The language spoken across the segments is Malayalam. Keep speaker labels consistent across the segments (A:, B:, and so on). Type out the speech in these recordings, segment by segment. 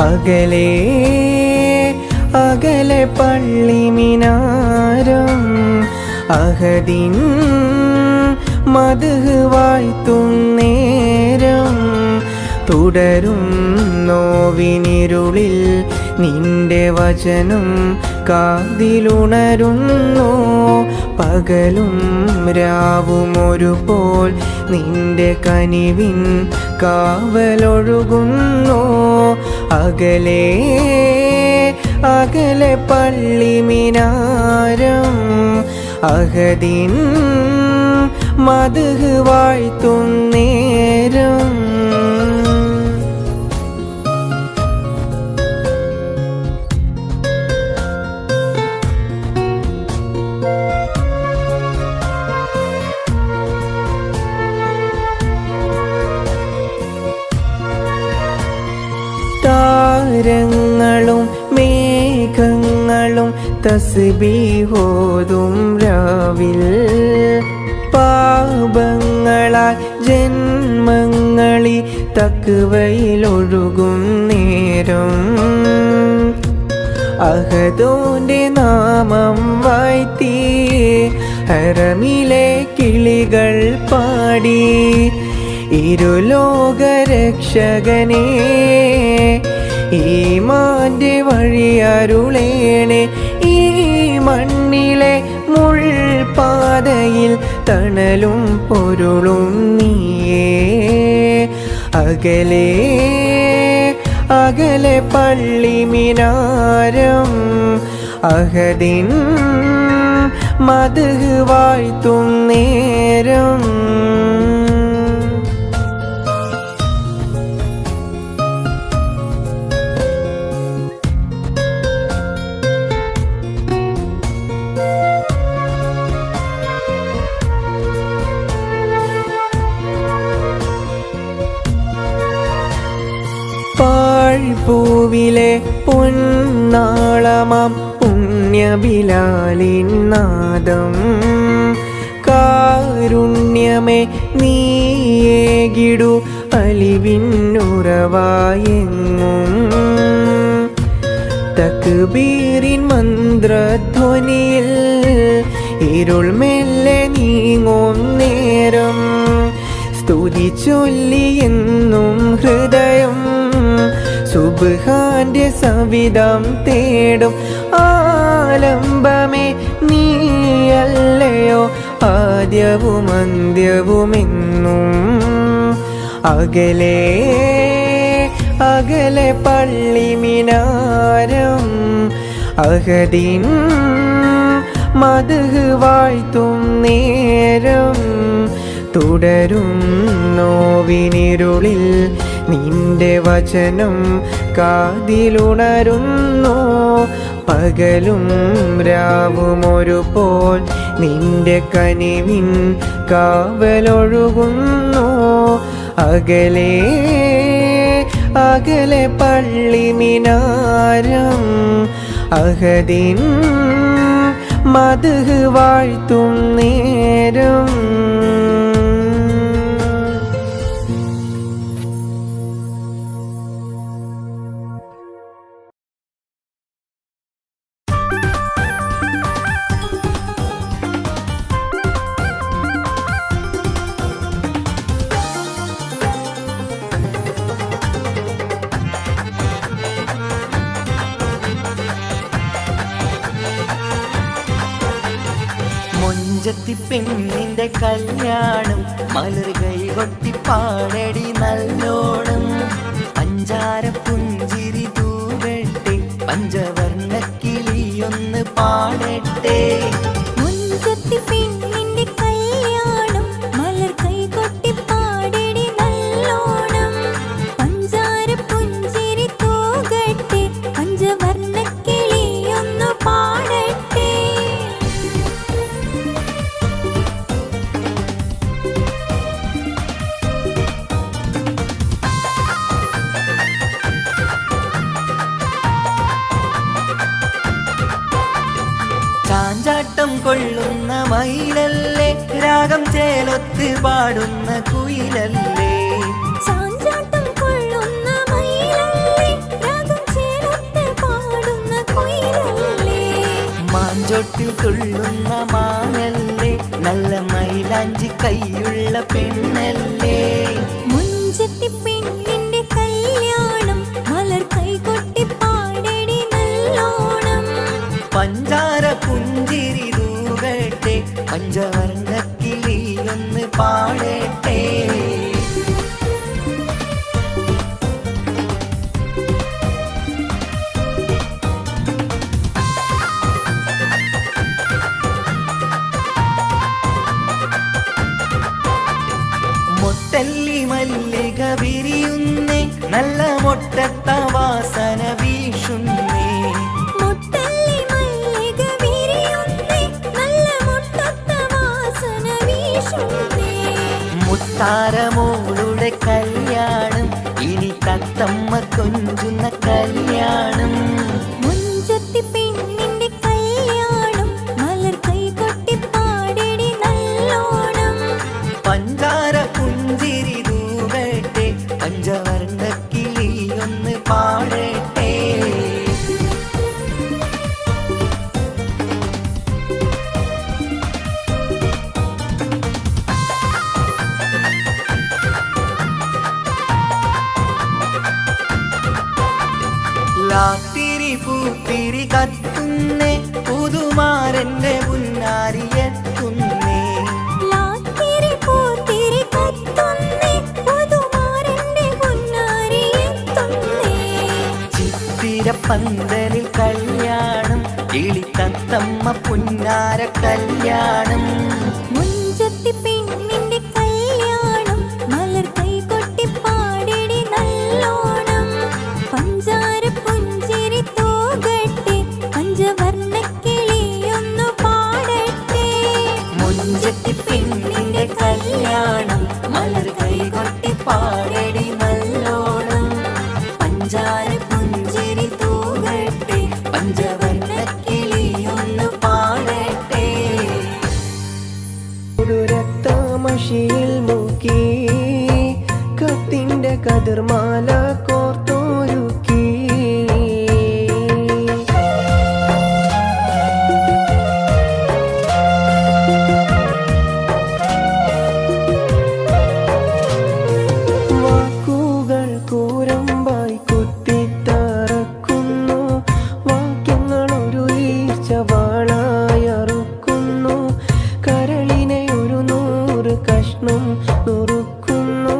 A: അകലെ അകലെ പള്ളിമിനാരം അഹദിൻ മദ്ഹ് വാഴ്ത്തുന്നേരം തുടരും നോവിനിരുളിൽ നിന്റെ വചനം കാതിലുണരുന്നു. പകലും രാവും ഒരുപോൽ നിന്റെ കനിവിൻ കാവലൊഴുകുന്നു. അകലെ അകലെ പള്ളിമിനാരം അഹദിൻ മദ്ഹ് വാഴ്ത്തുന്നേരം താരങ്ങളും മേഘങ്ങളും തസ്ബീഹോതും രാവിൽ പാപങ്ങളാൽ ജന്മങ്ങളി തക്വയിലൊഴുകും നേരം അഹദോന്റെ നാമം വാഴ്ത്തി ഹറമിലെ കിളികൾ പാടി ഇരുലോകരക്ഷകനെ ഈമാന്റെ വഴിയരുളേണേ. ഈ മണ്ണിലെ മുൾപാതയിൽ തണലും പൊരുളും നീയേ. അകലെ അകലെ പള്ളിമിനാരം അഹദിൻ മദ്ഹ് വാഴ്ത്തുന്നേരം പാഴ്പൂവിലെ പൊന്നാളമാം പുണ്യബിലാലിൻ നാദം കാരുണ്യമേ നീയേകിടു അലിവിന്നുറവായെങ്ങും. തക്ബീറിൻ മന്ത്രധ്വനിയിൽ ഇരുൾ മെല്ലെ നീങ്ങും നേരം സ്തുതി ചൊല്ലിയെന്നും ഹൃദയം സുബ്ഹാന്റെ സവിധം തേടും. ആലംബമേ നീയല്ലയോ ആദ്യവും അന്ത്യവുമെന്നും. അകലെ അകലെ പള്ളിമിനാരം അഹദിൻ മദ്ഹ് വാഴ്ത്തും നേരം തുടരും നോവിനിരുളിൽ നിന്റെ വചനം കാതിലുണരുന്നു. പകലും രാവും ഒരുപോൽ നിന്റെ കനിവിൻ കാവലൊഴുകുന്നു. അകലെ അകലെ പള്ളിമിനാരം അഹദിൻ മദ്ഹ് വാഴ്ത്തും നേരം പെണ്ണിന്റെ കല്യാണം മലർകൈ കൊട്ടി പാടടി നല്ലോണം. പഞ്ചാര പുഞ്ചിരി തൂകട്ടെ പഞ്ചവർണ്ണ കിളിയൊന്ന് പാടട്ടെ. ചാഞ്ചാട്ടം കൊള്ളുന്ന മയിലല്ലേ രാഗം ചേലൊത്ത് പാടുന്ന കുയിലല്ലേ.
B: ചാഞ്ചാട്ടം കൊള്ളുന്ന മയിലല്ലേ രാഗം
A: കൂട്ടിൽ തുള്ളുന്ന മാനല്ലേ, നല്ല മൈലാഞ്ചി കൈയുള്ള പെണ്ണല്ലേ.
B: മുഞ്ചത്തി പെണ്ണിന്റെ കല്യാണം മലർ കൈകൊട്ടി പാടടി നല്ലോണം.
A: പഞ്ചാര പുഞ്ചിരി തൂകട്ടെ, പഞ്ചവർണ്ണ കിളിയൊന്ന് പാടട്ടെ. മൊട്ടല്ലി മല്ലിക വിരിയുന്നേ, നല്ല മൊട്ടത്ത വാസന വീശുന്നേ.
B: മുട്ടല്ലി മല്ലിക വിരിയുന്നേ, നല്ല മുട്ടത്ത വാസന വീശുന്നേ.
A: മുത്താരമോളുടെ കല്യാണം, ഇനി തത്തമ്മ കൊഞ്ചുന്ന കല്യാണം.
B: മുഞ്ചത്തി പെണ്ണിന്റെ കല്യാണം മലർ കൈകൊട്ടി പാടടി നല്ലോണം.
A: പഞ്ചാര പുഞ്ചിരി തൂകട്ടെ, പഞ്ചവർണ്ണ കിളിയൊന്ന് പാടട്ടെ. ലാത്തിരി പൂത്തിരി കത്തുന്നേ, പുതുമാരന്റെ പുന്നാരിയെത്തുന്നേ.
B: ലാത്തിരി പൂത്തിരി കത്തുന്നേ, പുതുമാരന്റെ പൊന്നാരിയെത്തുന്നേ.
A: ചിത്തിരപ്പന്തലിൽ കല്യാണം, കിളിത്തത്തമ്മ പുന്നാര കല്യാണം.
B: മുഞ്ചത്തി പെണ്ണിന്റെ കല്യാണം മലർ കൈകൊട്ടി പാടടി നല്ലോണം. പഞ്ചാര പുഞ്ചിരി തൂകട്ടെ, പഞ്ചവർണ്ണ കിളിയൊന്നു പാടട്ടെ.
A: മുഞ്ചത്തി പെണ്ണിന്റെ കല്യാണം, മലർ കൈകൊട്ടി പാടടി നല്ലോണം. പഞ്ചാര പുഞ്ചിരി തൂകട്ടെ, പഞ്ചവർണ്ണ കിളിയൊന്ന് പാടട്ടെ.
C: രക്തമഷിയിൽ മുക്കി കത്തിന്റെ കതിർമാല കോർത്തൊരുക്കി. വാക്കുകൾ കൂരമ്പായി കുത്തിത്തറക്കുന്നു, വാക്യങ്ങൾ ഒരു ഈർച്ചവാളായി അറുക്കുന്നു. കരളിനെ ഒരു 100 കഷ്ണം നുറുക്കുന്നു,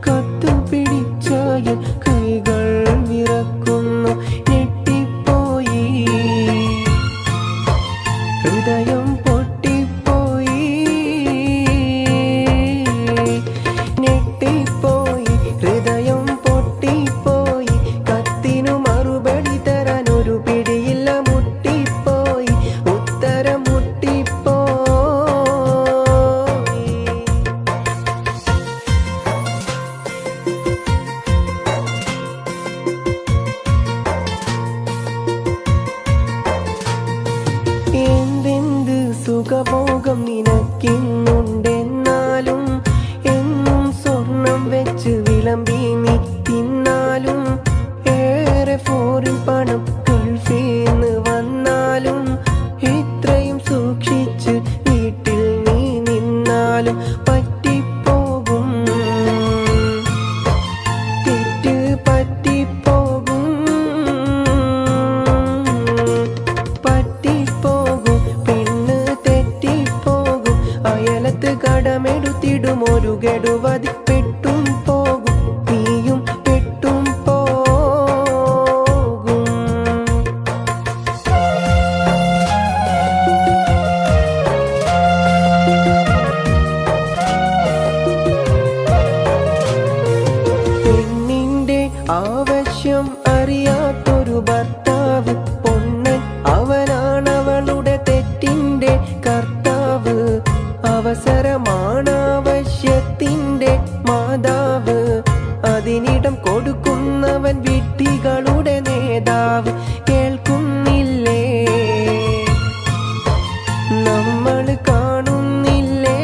C: കത്തുപിടിച്ചായും കൈകൾ വിറക്കുന്നു. ഞെട്ടിപ്പോയി ഹൃദയം പൊട്ടിപ്പോയി, ഞെട്ടിപ്പോയി ഹൃദയം പൊട്ടിപ്പോയി. കത്തിനു മറുപടി തരാൻ ഒരു പിടിയില്ല, മുട്ടിപ്പോയി ഉത്തരം മുട്ടിപ്പോയി. എന്തെന്ത് സുഖഭോഗം നിനക്കിന്നുണ്ടെന്നാലും, എന്നും സ്വർണം വെച്ച് വിളമ്പി നീ തിന്നാലും, ഏറെ ഫോറിൻ പണം ഗൾഫീന്ന് വന്നാലും, ഇത്രയും സൂക്ഷിച്ച് വീട്ടിൽ നീ നിന്നാലും പറ്റിപ്പോകും, തെറ്റ് പറ്റിപ്പോകും, പറ്റിപ്പോകും, പെണ്ണ് തെറ്റിപ്പോകും. അയലത്ത് കടമെടുത്തിടും ഒരു ഗഡുവതി പെട്ടും പോകും, നീയും പെട്ടും പോകും. പെണ്ണിന്റെ ആവശ്യം അറിയാത്തൊരു ഭർത്താവ്, പൊണ്ണൻ അവനാണവളുടെ തെറ്റിന്റെ കർത്താവ്. അവസരമാണാവശ്യത്തിന്റെ മാതാവ്, അതിനിടം കൊടുക്കുന്നവൻ വിഡ്ഢികളുടെ നേതാവ്. കേൾക്കുന്നില്ലേ, നമ്മൾ കാണുന്നില്ലേ,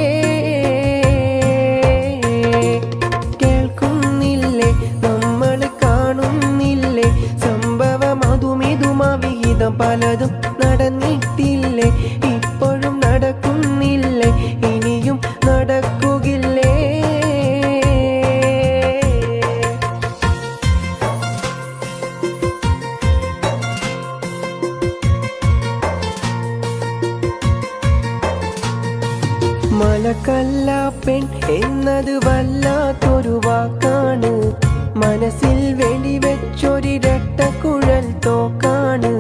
C: കേൾക്കുന്നില്ലേ, നമ്മൾ കാണുന്നില്ലേ. സംഭവം അതുമിതും അവിഹിതം പലതും നടന്നിട്ടില്ലേ. കല്ലാപ്പെൺ എന്നത് വല്ലാത്തൊരു വാക്കാണ്. മനസ്സിൽ വേണ്ടി വെച്ചൊരിരട്ട കുഴൽ തോക്കാണ്.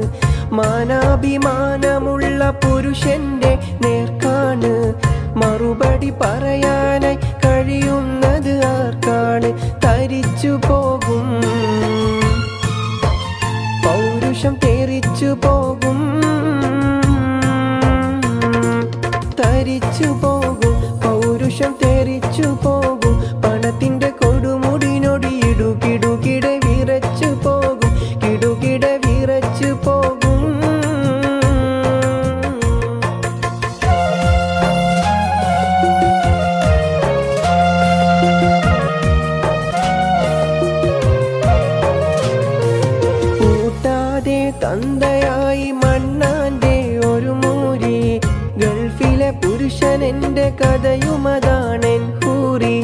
C: മാനാഭിമാനമുള്ള പുരുഷന്റെ നേർക്കാണ് മറുപടി പറയാനായി കഴിയുന്നത് ആർക്കാണ്? തരിച്ചു പോകും പൗരുഷം തെറിച്ചു പോകും, തരിച്ചു പോകും പൗരുഷം തെറിച്ചു പോകും. പണത്തിന്റെ കൊടുമുടിനൊടി ഇടുകിടുകിടെ വിറച്ചു പോകും, കിടുകിട വിറച്ചു പോകും. കൂട്ടാതെ തന്തയായി മണ്ണാന്റെ ഒരു മൂരി, ഗൾഫിലെ പുരുഷനെന്റെ കഥയുമതാണെൻ ഹൂറി.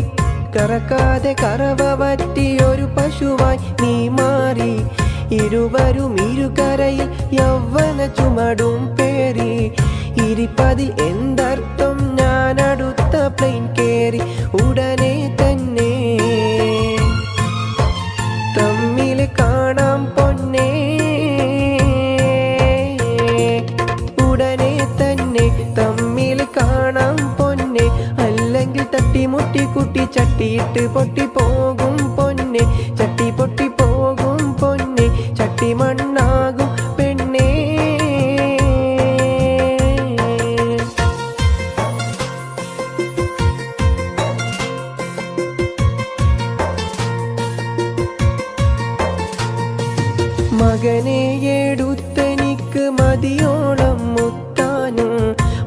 C: കറക്കാതെ കറവ പറ്റിയൊരു പശുവായി നീ മാറി. ഇരുവരും ഇരുകരയിൽ യൗവന ചുമടും പേറി. ഇരിപ്പതിൽ എന്തർത്ഥം? ഞാൻ അടുത്ത പ്ലെയിൻ കേറി ഉടനെ തന്നെ തമ്മിൽ കാണാം പൊന്നേ, ഉടനെ തന്നെ തമ്മിൽ കാണാം പൊന്നെ. അല്ലെങ്കിൽ തട്ടിമുട്ടി കുട്ടി ചട്ടിയിട്ട് പൊട്ടി പോകും പൊന്നെ, ചട്ടി പൊട്ടി പോകും പൊന്നെ, ചട്ടി മണ്ണാകും പെണ്ണേ. മകനെ എടുത്തെനിക്ക് മതിയോളം മുത്താനും,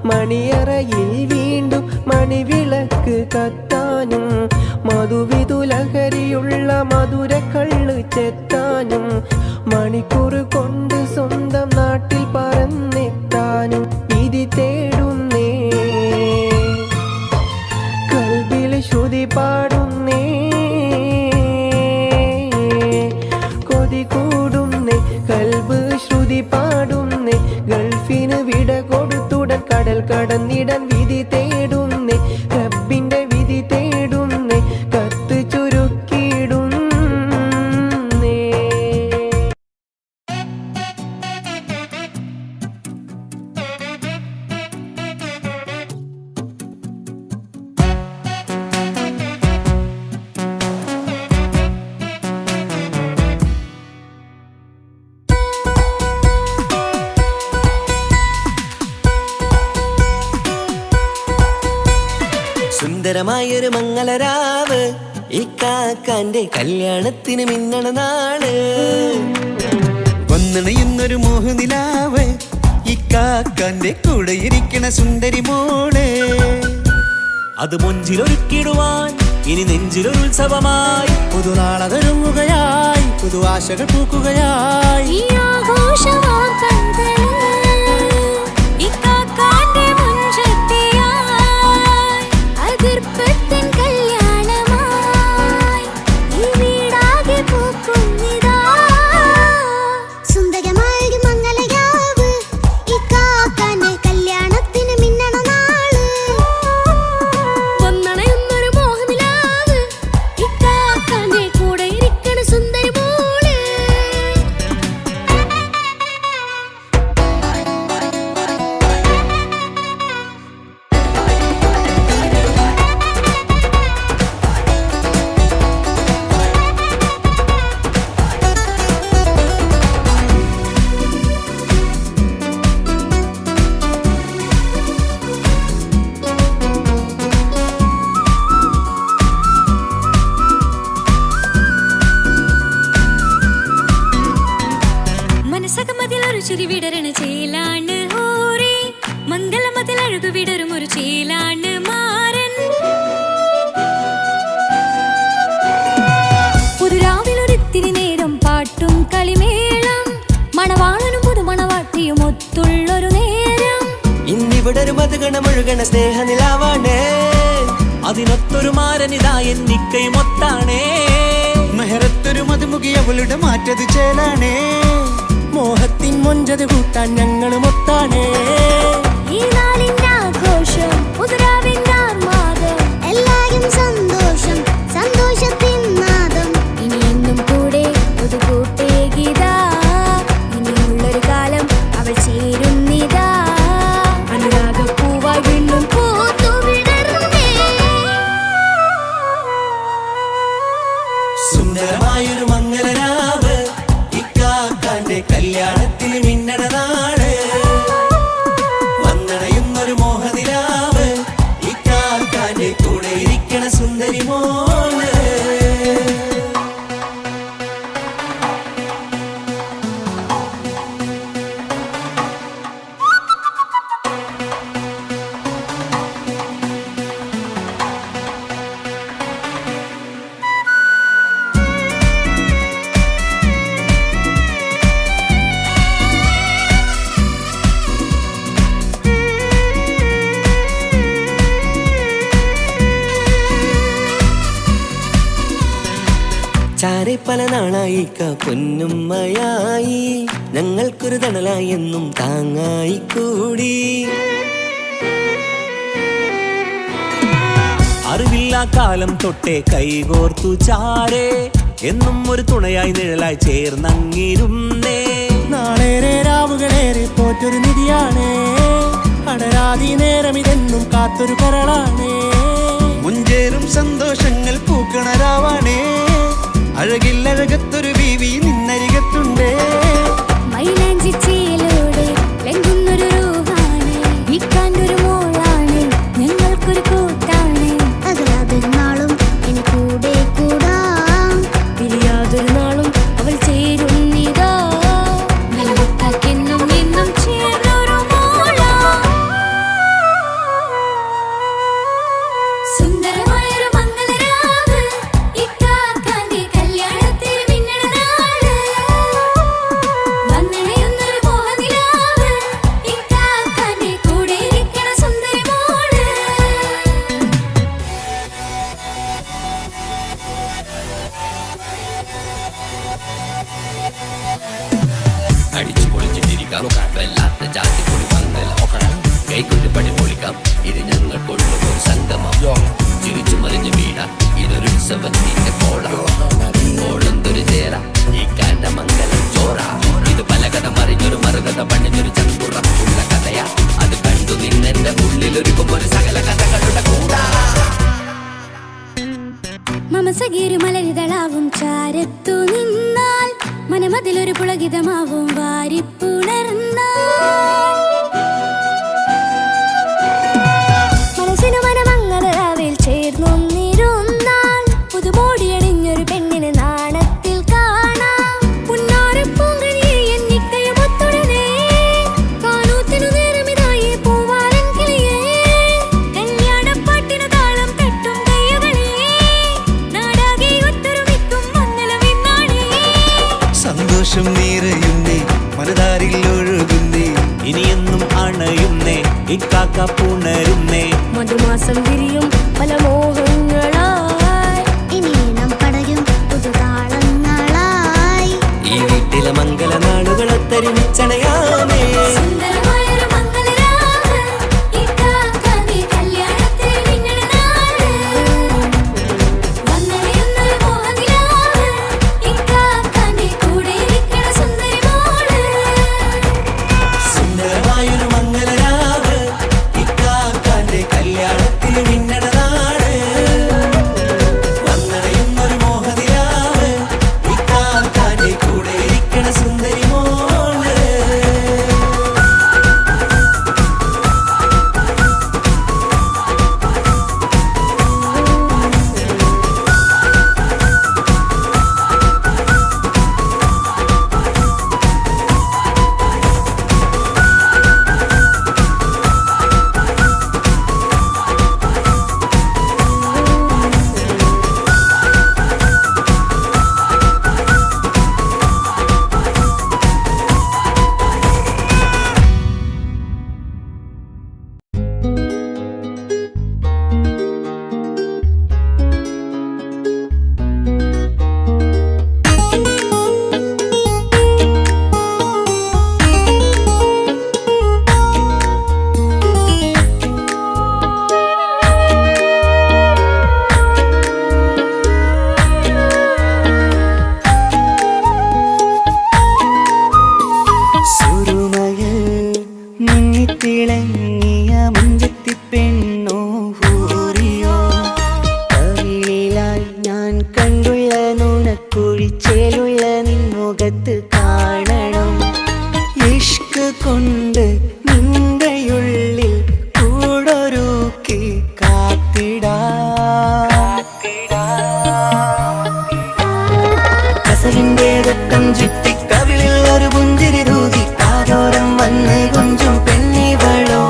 C: മണിയറയിൽ വീണ്ടും മണിവിളക്ക് കത്താനും, മധുവിധുലഹരിയുള്ള മധുരക്കള്ള് ചെത്താനും, മണിക്കൂർ കൊണ്ട് സ്വന്തം നാട്ടിൽ പറന്നെത്താനും വിധി തേടുന്നേ. കൽബിൽ ശ്രുതി പാടുന്നേ, കൊതി കൂടുന്നേ, കൽബ് ശ്രുതി പാടുന്നേ. ഗൾഫിന് വിട കൊടുത്തുടൻ കടൽ കടന്നിടൻ വിധി തേടുന്നേ, റബ്ബിന്റെ വിധി തേടുന്നേ, കത്ത് ചുരുക്കിയിടുന്നേ.
D: സുന്ദരമായൊരു മംഗളരാവ്, ഇക്കാക്കാന്റെ കല്യാണത്തിന് മിന്നണ നാള്. വന്നണയുന്നൊരു മോഹനിലാവ്, ഇക്കാക്കാന്റെ കൂടെ ഇരിക്കണ സുന്ദരി മോള്. അത് മൊഞ്ചിലൊരുക്കിടുവാൻ ഇനി നെഞ്ചിലൊരു ഉത്സവമായി, പുതുനാളതൊരുങ്ങുകയായി, പുതു ആശകൾ പൂക്കുകയായി.
B: ഈ ആഘോഷമാം കൺകളിൽ ഇക്കാക്കാന്റെ മുൻചെത്തിയായി, അതിർപ്പത്തിൻ കല്യാണമായി ഈ വീടാകെ പൂക്കുന്നിതാ. സുന്ദരമായൊരു മംഗളരാവ്, ഇക്കാക്കാന്റെ കല്യാണത്തിന് മിന്നണ നാള്. വന്നണയുന്നൊരു മോഹനിലാവ്, ഇക്കാക്കാന്റെ കൂടെ ഇരിക്കണ സുന്ദരി മോള്. മനസ്സകമതിലൊരു ചിരി വിടരണ ചേലാണ് ഹോറി, മംഗളമതിൽ അഴകു വിടരും ഒരു ചേലാണ് മാരൻ. പുതുരാവിലൊരിത്തിരി നേരം പാട്ടും കളിമേളം, മണവാളനും പുതുമണവാട്ടിയും ഒത്തുള്ളൊരു നേരം.
D: ഇന്നിവിടെ ഒരു മധുഗണമൊഴുകണ സ്നേഹനിലാവാണ്, അതിനൊത്തൊരു മാരനിതാ എന്നിക്കയും ഒത്താണേ. മെഹറത്തൊരു മധുമുഖി അവളുടെ മാറ്റത് ചേലാണേ, മോഹത്തിൻ മൊഞ്ചത് കൂട്ടാൻ ഞങ്ങളും ഒത്താണേ.
B: ഈ നാളിന്റെ ആഘോഷം പുതുരാവിന്റെ ആർമാ
D: പല നാളായി പൊന്നുമ്മയായി ഞങ്ങൾക്കൊരു തണലായി എന്നും താങ്ങായി കൂടി. അറിവില്ലാ കാലം തൊട്ടേ കൈകോർത്തു ചാരേ എന്നും ഒരു തുണയായി നിഴലായി ചേർന്നങ്ങിരുന്നേ.
E: നാളേറെ രാവുകളേറെ പോറ്റൊരു നിധിയാണേ, അടരാതി നേരം ഇതെന്നും കാത്തൊരു കരളാണേ.
D: മുഞ്ചേറും സന്തോഷങ്ങൾ പൂക്കണരാവാണേ, അഴകില്ലഴകത്തൊരു ബീവി നിന്നരികത്തുണ്ടേ.
B: മൈലാഞ്ചി ചേലോടെ ലംഘുന്നൊരു രൂപാണ്, ഇക്കാണ്ടൊരു മോളാണ്, ഞങ്ങൾക്കൊരു കൂട്ടാണ്.
F: അകലാതൊരു നാളും ഇനി കൂടെ കൂടാം,
B: പിരിയാതൊരു നാളും അവൾ ചേരുന്നിതാ. നൽകുത്താക്കെന്നും എന്നും ചേർന്നൊരു മോളാ. സുന്ദരമായൊരു മംഗളരാവ്, ഇക്കാക്കാന്റെ കല്യാണത്തിന് മിന്നണ നാള്. വന്നണയുന്നൊരു മോഹനിലാവ്, ഇക്കാക്കാന്റെ കൂടെ ഇരിക്കണ സുന്ദരി മോള്.
G: അടിച്ചു പൊളിച്ചിട്ടിരിക്കാം, വല്ലാത്ത ജാതി പൊളി മംഗല കൈകൊണ്ട് പണി പൊളിക്കാം. ഇത് ഞങ്ങൾ കൊള്ളുമോ സംഗമം, ചിരിച്ചു മറിഞ്ഞു വീണ ഇതൊരു ഉത്സവത്തിന്റെ കോളന്തൊരു ചേര ഈ കാണ്ട മംഗലം ചോറ. ഇത് പല കഥ മറിഞ്ഞൊരു മറുകഥ പണിഞ്ഞൊരു ചങ്കുറപ്പുള്ള കഥയാ. അത് കണ്ടു നിന്നെന്റെ ഉള്ളിലൊരുക്കും ഒരു സകല കഥകളുടെ കൂടാ.
B: മമസഗീരു മലരിതളാവും ചാരത്തു നിന്നാൽ, മനമതിലൊരു പുളകിതമാവും വാരിപ്പുണർന്നാൽ. മനസ്സിനു മനമംഗളരാവിൽ ചേർന്നൊന്നിരുന്നാൽ, പുതുമോടിയണിഞ്ഞൊരു പെണ്ണിന് നാണത്തിൽ കാണാം. പുന്നാരപ്പൂങ്കനിയെ എന്നിക്കയും ഒത്തുടനെ, കാനൂത്തിനു നേരമിതായി പൂവാലൻ കിളിയേ. കല്യാണപ്പാട്ടിനു താളം തട്ടും കയ്യുകളേ, നാടാകെ ഒത്തൊരുമിക്കും മംഗളമിന്നാണേ.
D: സന്തോഷം നിറയുന്നേ, മനതാരിൽ ഒഴുകുന്നേ, ഇനിയെന്നും അണയുന്നേ, ഇക്കാക്ക പുണരുന്നേ.
B: മധുമാസം വിരിയും പല മോഹങ്ങളായി,
F: ഇനി നാം പടരും പുതുതാളങ്ങളായി.
D: ഈ വീട്ടിലെ മംഗല നാളുകളെ തരുമിച്ചണയാമേ.
B: സുന്ദരമായൊരു മംഗളരാവ്, ഇക്കാക്കാന്റെ കല്യാണത്തിന് മിന്നണ നാള്. വന്നണയുന്നൊരു മോഹനിലാവ്, ഇക്കാക്കാന്റെ കൂടെ ഇരിക്കണ സുന്ദരി മോള്.
D: സുന്ദരമായൊരു മംഗലരാവ്, ഇക്കാക്കാന്റെ കല്യാണത്തിന് മിന്നണ നാട്. വന്നണയുന്നൊരു മോഹനിലാവ്, ഇക്കാക്കാന്റെ കൂടെ ഇരിക്കണ സുന്ദരി മോള്. സുരുമയിൽ മിന്നിത്തിളങ്ങിയ മുഞ്ചത്തി പെണ്ണോ ഹൂറിയോ, കവിളിലായി ഞാൻ കണ്ടുള്ള നുണക്കുഴിച്ചേലുള്ള നിൻമുഖത്ത് കാണണം. ഇഷ്ക് കൊണ്ട് നിന്റെയുള്ളിൽ കൂടൊരുക്കി കസവിന്റെ രക്തം ചുറ്റി കവിളിൽ ഒരു പുഞ്ചിരി തൂകി കാതോരം വന്ന് കൊഞ്ചും പെണ്ണിവളോ.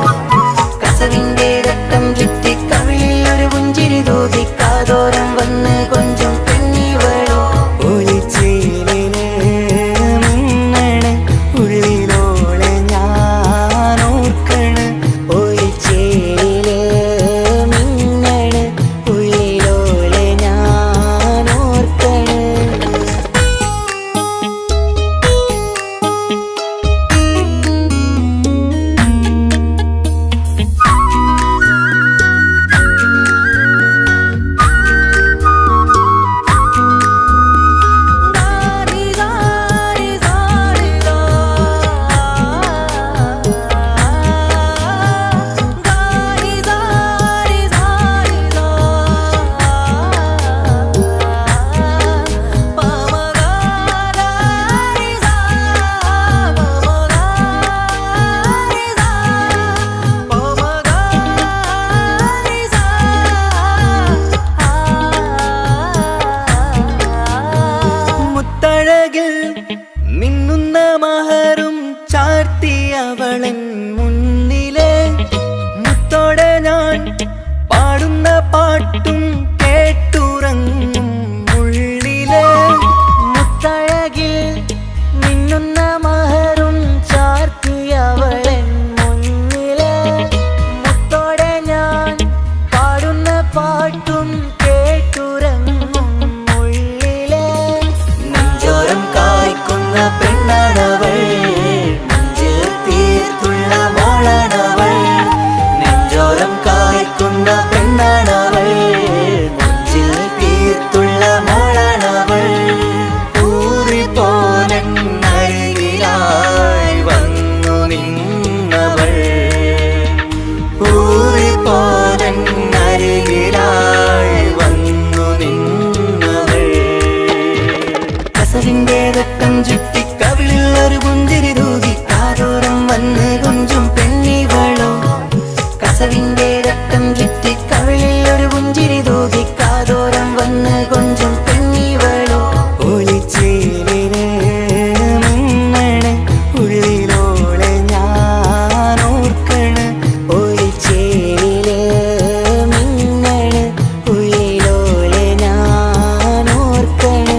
D: കസവിന്റെ രക്തം ചുറ്റി കവിളിൽ ഒരു പുഞ്ചിരി തൂകി കാതോരം വന്ന് കൊഞ്ചും പെണ്ണിവളോ. ഒളിച്ചേലിന് മുത്തഴകിൽ മിന്നുന്ന മഹറും ചാർത്തിയവളൻ മുന്നിലെ മുത്തോടെ ഞാൻ പാടുന്ന പാട്ടും കേട്ടുറങ്ങും ഉള്ളിലെ മുത്തഴകിൽ മിന്നുന്ന മഹറും ചാർത്തിയവളൻ മുന്നിലെ മുത്തോടെ ഞാൻ പാടുന്ന പാട്ടും കേട്ടുറങ്ങും ഉള്ളിലെ നെഞ്ചോരം കായ്ക്കുന്ന പെണ്ണാണവൾ നെഞ്ചിൽ തീർത്തുള്ള മോളാണവൾ നെഞ്ചോരം കായ്ക്കുന്ന പെണ്ണാണവൾ നെഞ്ചിൽ തീർത്തുള്ള മോളാണവൾ ഊറിപ്പോലൻ അരികിലായി വന്നു നിന്നവൾ ഊറിപ്പോലൻ അരികിലായി വന്നു നിന്നവൾ കസവിന്റെ രക്തം ചുറ്റി കവിളിൽ ഒരു പുഞ്ചിരി തൂകി കാതോരം വന്ന് കൊഞ്ചും പെണ്ണിവളോ കസവിന്റെ രക്തം ചുറ്റി കവിളിൽ ഒരു പുഞ്ചിരി തൂകി കാതോരം വന്ന് കൊഞ്ചും പെണ്ണിവളോ ഒളിച്ചേലിന് മിന്നണ് ഉള്ളിലോളെ ഞാൻ ഓർക്കണ് ഒളിച്ചേലില് മിന്നണ് ഉള്ളിലോളെ ഞാൻ ഓർക്കണ്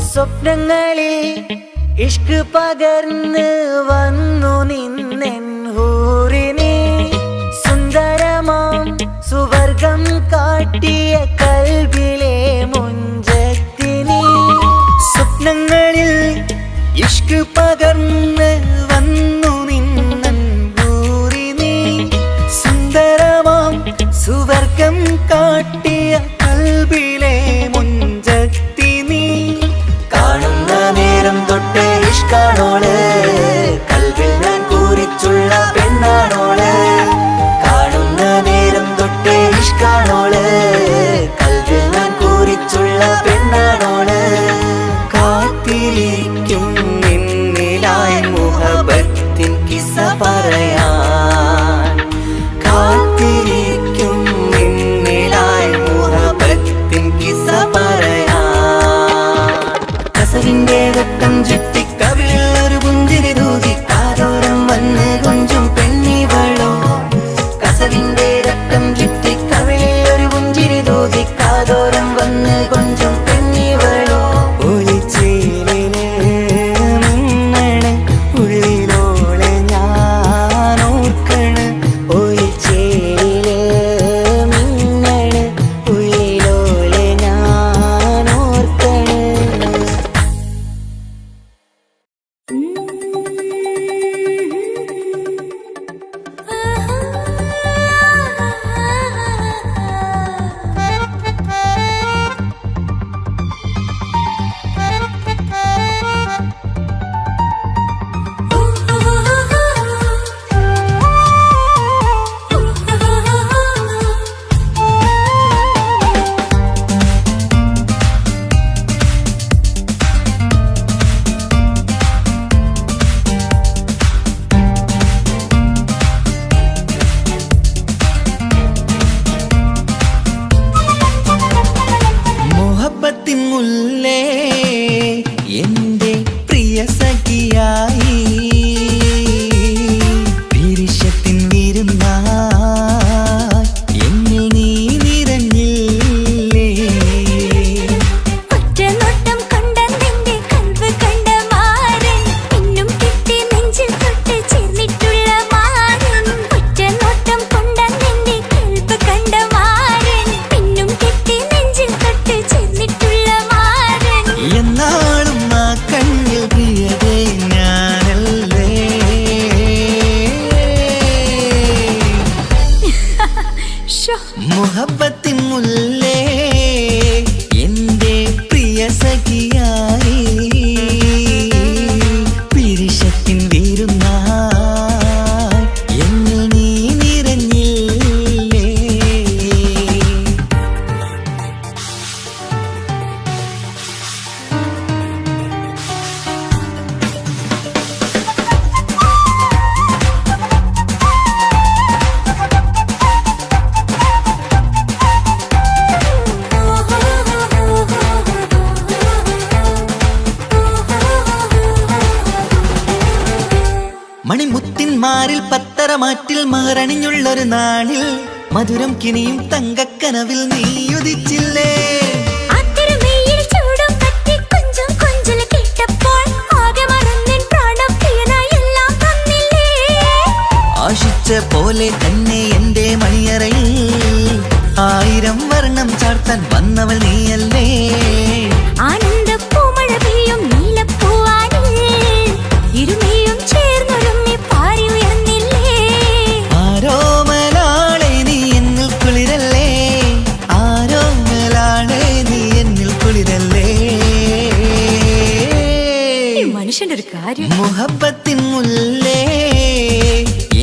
D: സ്വപ്നങ്ങളിൽ ഇഷ്ക് പകർന്ന് വന്നു നിന്നെൻ ഹൂറിനെ സുന്ദരമാം സുവർഗം കാട്ടിയ കൽബിലെ മുഞ്ചത്തിനെ സ്വപ്നങ്ങളിൽ ഇഷ്ക് പകർന്ന് വന്നു നിന്നെൻ ഹൂറിനെ സുന്ദരമാം സുവർഗം കാട്ടിയ കൽബിലെ മുഞ്ചത്തിനെ കാണുന്ന നേരം തൊട്ട് ഇഷ്കാണോള് കൽവിൽ ഞാൻ കൂറിച്ചുള്ള പെണ്ണാണോള് കാണുന്ന നേരം തൊട്ട് ഇഷ്കാണോള് കൽവിൽ ഞാൻ കൂറിച്ചുള്ള പെണ്ണാണോള് കാത്തിരിക്കും നിന്നിലായി മുഹബത്തിൻ കിസ്സ പറയാൻ കാത്തിരിക്കും നിന്നിലായി മുഹബത്തിൻ കിസ്സ പറയാൻ കസവിന്റെ രക്തം ചുറ്റി കവിളിൽ ഒരു പുഞ്ചിരി തൂകി കാതോരം വന്ന് കൊഞ്ചും പെണ്ണിവളോ കസവിന്റെ രക്തം ചുറ്റി കവിളിൽ ഒരു പുഞ്ചിരി തൂകി കാതോരം വന്ന് കൊഞ്ചും പെണ്ണിവളോ ഒളിച്ചേലിന് മിന്നണ് ഉള്ളിലോളെ ഞാൻ ഓർക്കണ് ഒളിച്ചേലില് മിന്നണ് ഉള്ളിലോളെ ഞാൻ ഓർക്കണ് മുഹബത്തിൻ മുല്ലേ എന്റെ പ്രിയ സഖിയായി പിരിശത്തിൻ വിരുന്നായി എന്നിൽ നീ നിറഞ്ഞില്ലേ
B: ഒറ്റനോട്ടം കൊണ്ട നിന്റെ കൽവ് കണ്ട മാരൻ പിന്നും കിട്ടി നെഞ്ചിൽ തൊട്ട് ചേർന്നിട്ടുള്ള മാരൻ ഒറ്റനോട്ടം കൊണ്ട നിന്റെ കൽവ് കണ്ട മാരൻ പിന്നും കിട്ടി നെഞ്ചിൽ തൊട്ട് ചേർന്നിട്ടുള്ള മാരൻ
D: എന്നാളും ആ കണ്ണിൽ പ്രിയതേ ഞാനല്ലേ മുഹബത്തിൻ മുല്ലേ എന്റെ പ്രിയ സഖിയായി പിരിശത്തിൻ വിരുന്നായി എന്നിൽ നീ നിറഞ്ഞില്ലേ മലമാറ്റിൽ മഹറണിഞ്ഞുള്ളൊരു നാളിൽ മധുരം കിനിയും തങ്കക്കനവിൽ നീ ഉദിച്ചില്ലേ. ആശിച്ച പോലെ തന്നെ എന്റെ മണിയറയിൽ 1000 വർണ്ണം ചാർത്താൻ വന്നവൾ നീയല്ലേ.
B: ആനന്ദപ്പൂമഴ പെയ്യും നീലപ്പൂവാനിൽ ഇരുമയും ചേർന്നൊരുമ്മി പാറി ഉയർന്നില്ലേ.
D: ആരോമലാളെ നീ എന്നിൽ കുളിരല്ലേ, ആരോമലാളെ നീ എന്നിൽ കുളിരല്ലേ.
B: മനുഷ്യന്റെ ഒരു കാര്യം.
D: മുഹബത്തിൻ മുല്ലേ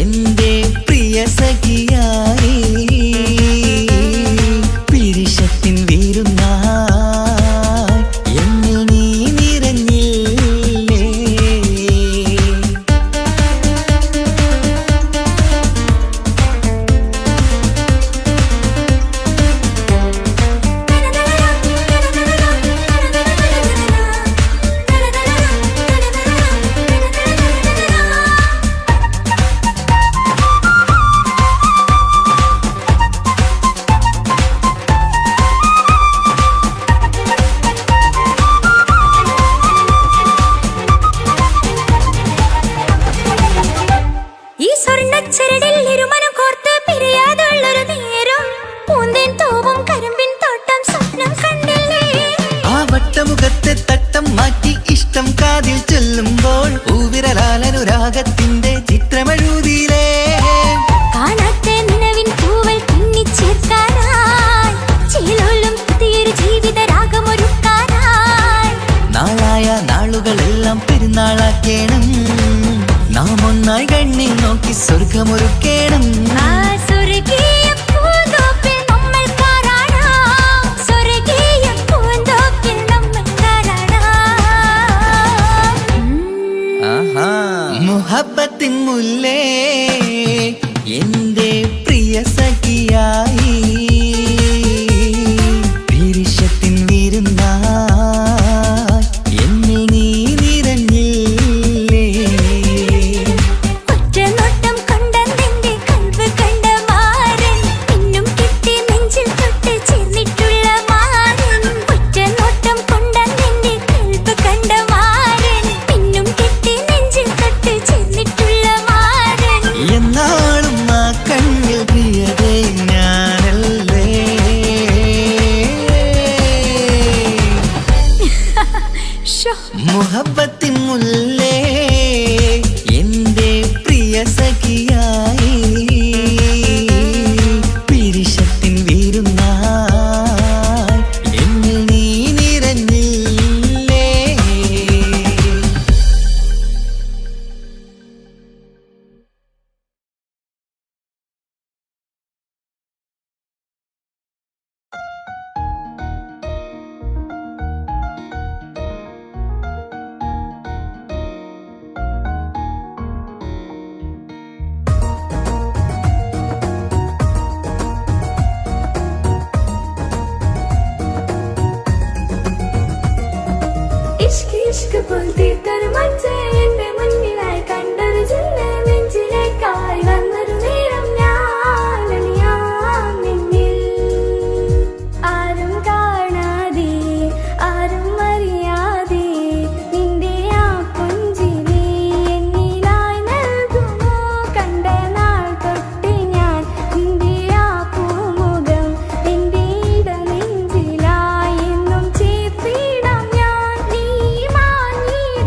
D: എന്റെ പ്രിയ സഖിയായി പിരിശത്തിൻ വീരുന്നായി എന്നിൽ നീ നിറഞ്ഞില്ലേ.
B: ഈ സ്വർണ്ണച്ചരടിൽ ഇരുമനം കോർത്ത് പിരിയാതുള്ളൊരു നേരം പൂന്തേൻ തൂവും കരിമ്പിൻ തോട്ടം സ്വപ്നം കണ്ടില്ലേ.
D: ആ വട്ടമുഖത്തെ തട്ടം മാറ്റി ഇഷ്ടം കാതിൽ ചൊല്ലുമ്പോൾ പൂവിരലാലനുരാഗത്തിന്റെ ചിത്രമെഴുതിയിലേ.
B: കാണാത്ത നിലവിൻ പൂവൽ പിന്നിച്ചേർക്കാനായി ചിലോലും പുതിയൊരു ജീവിത രാഗമൊരുക്കാനായി
D: നാളായ നാളുകളെല്ലാം പെരുന്നാളാക്കേണം, നാം ഒന്നായി കണ്ണിൽ നോക്കി സ്വർഗമൊരുക്കേണം.
B: ആ സ്വർഗീയ പൂന്തോപ്പിൽ നമ്മൾ കാണാം, സ്വർഗീയ പൂന്തോപ്പിൽ നമ്മൾ കാണാം.
D: ആഹാ. മുഹബത്തിൻ മുല്ലേ എന്റെ പ്രിയ സഖിയായി പിരിശത്തിൻ വിരുന്നായി എന്നിൽ നീ നിറഞ്ഞില്ലേ.
B: ഒറ്റനോട്ടം കൊണ്ടെന്റെ കൽവ് കണ്ട മാരൻ പിന്നും കിട്ടി നെഞ്ചിൽ തൊട്ട് ചേർന്നിട്ടുള്ള മാരൻ. ഒറ്റനോട്ടം കൊണ്ടെന്റെ കൽവ് കണ്ട മാരൻ പിന്നും കിട്ടി നെഞ്ചിൽ തൊട്ട് ചേർന്നിട്ടുള്ള മാരൻ.
D: എന്നാളും ആ കണ്ണിൽ പ്രിയതേ ഞാനല്ലേ. മുഹബത്തിൻ മുല്ലേ എന്റെ പ്രിയ സഖിയായി പിരിശത്തിൻ വീരുന്നായി എന്നിൽ നീ നിറഞ്ഞില്ലേ.
B: ഇഷ്ക് ഇഷ്ക് പുൽത്തീർത്തൊരു മച്ച എന്റെ മുന്നിലായി കണ്ടൊരു ജില്ല നെഞ്ചിലേക്കായി വന്നൊരു നേരം ഞാൻ അണിയാം നിന്നിൽ. ആരും കാണാതെ ആരും അറിയാതെ നിന്റെ ആ പുഞ്ചിരി എന്നിലായി നൽകുമോ. കണ്ട നാൾ തൊട്ട് ഞാൻ നിന്റെ ആ പൂമുഖം എന്റെ ഇടനെഞ്ചിലായി എന്നും ചേർത്തിടാം ഞാൻ. നീ മാഞ്ഞിട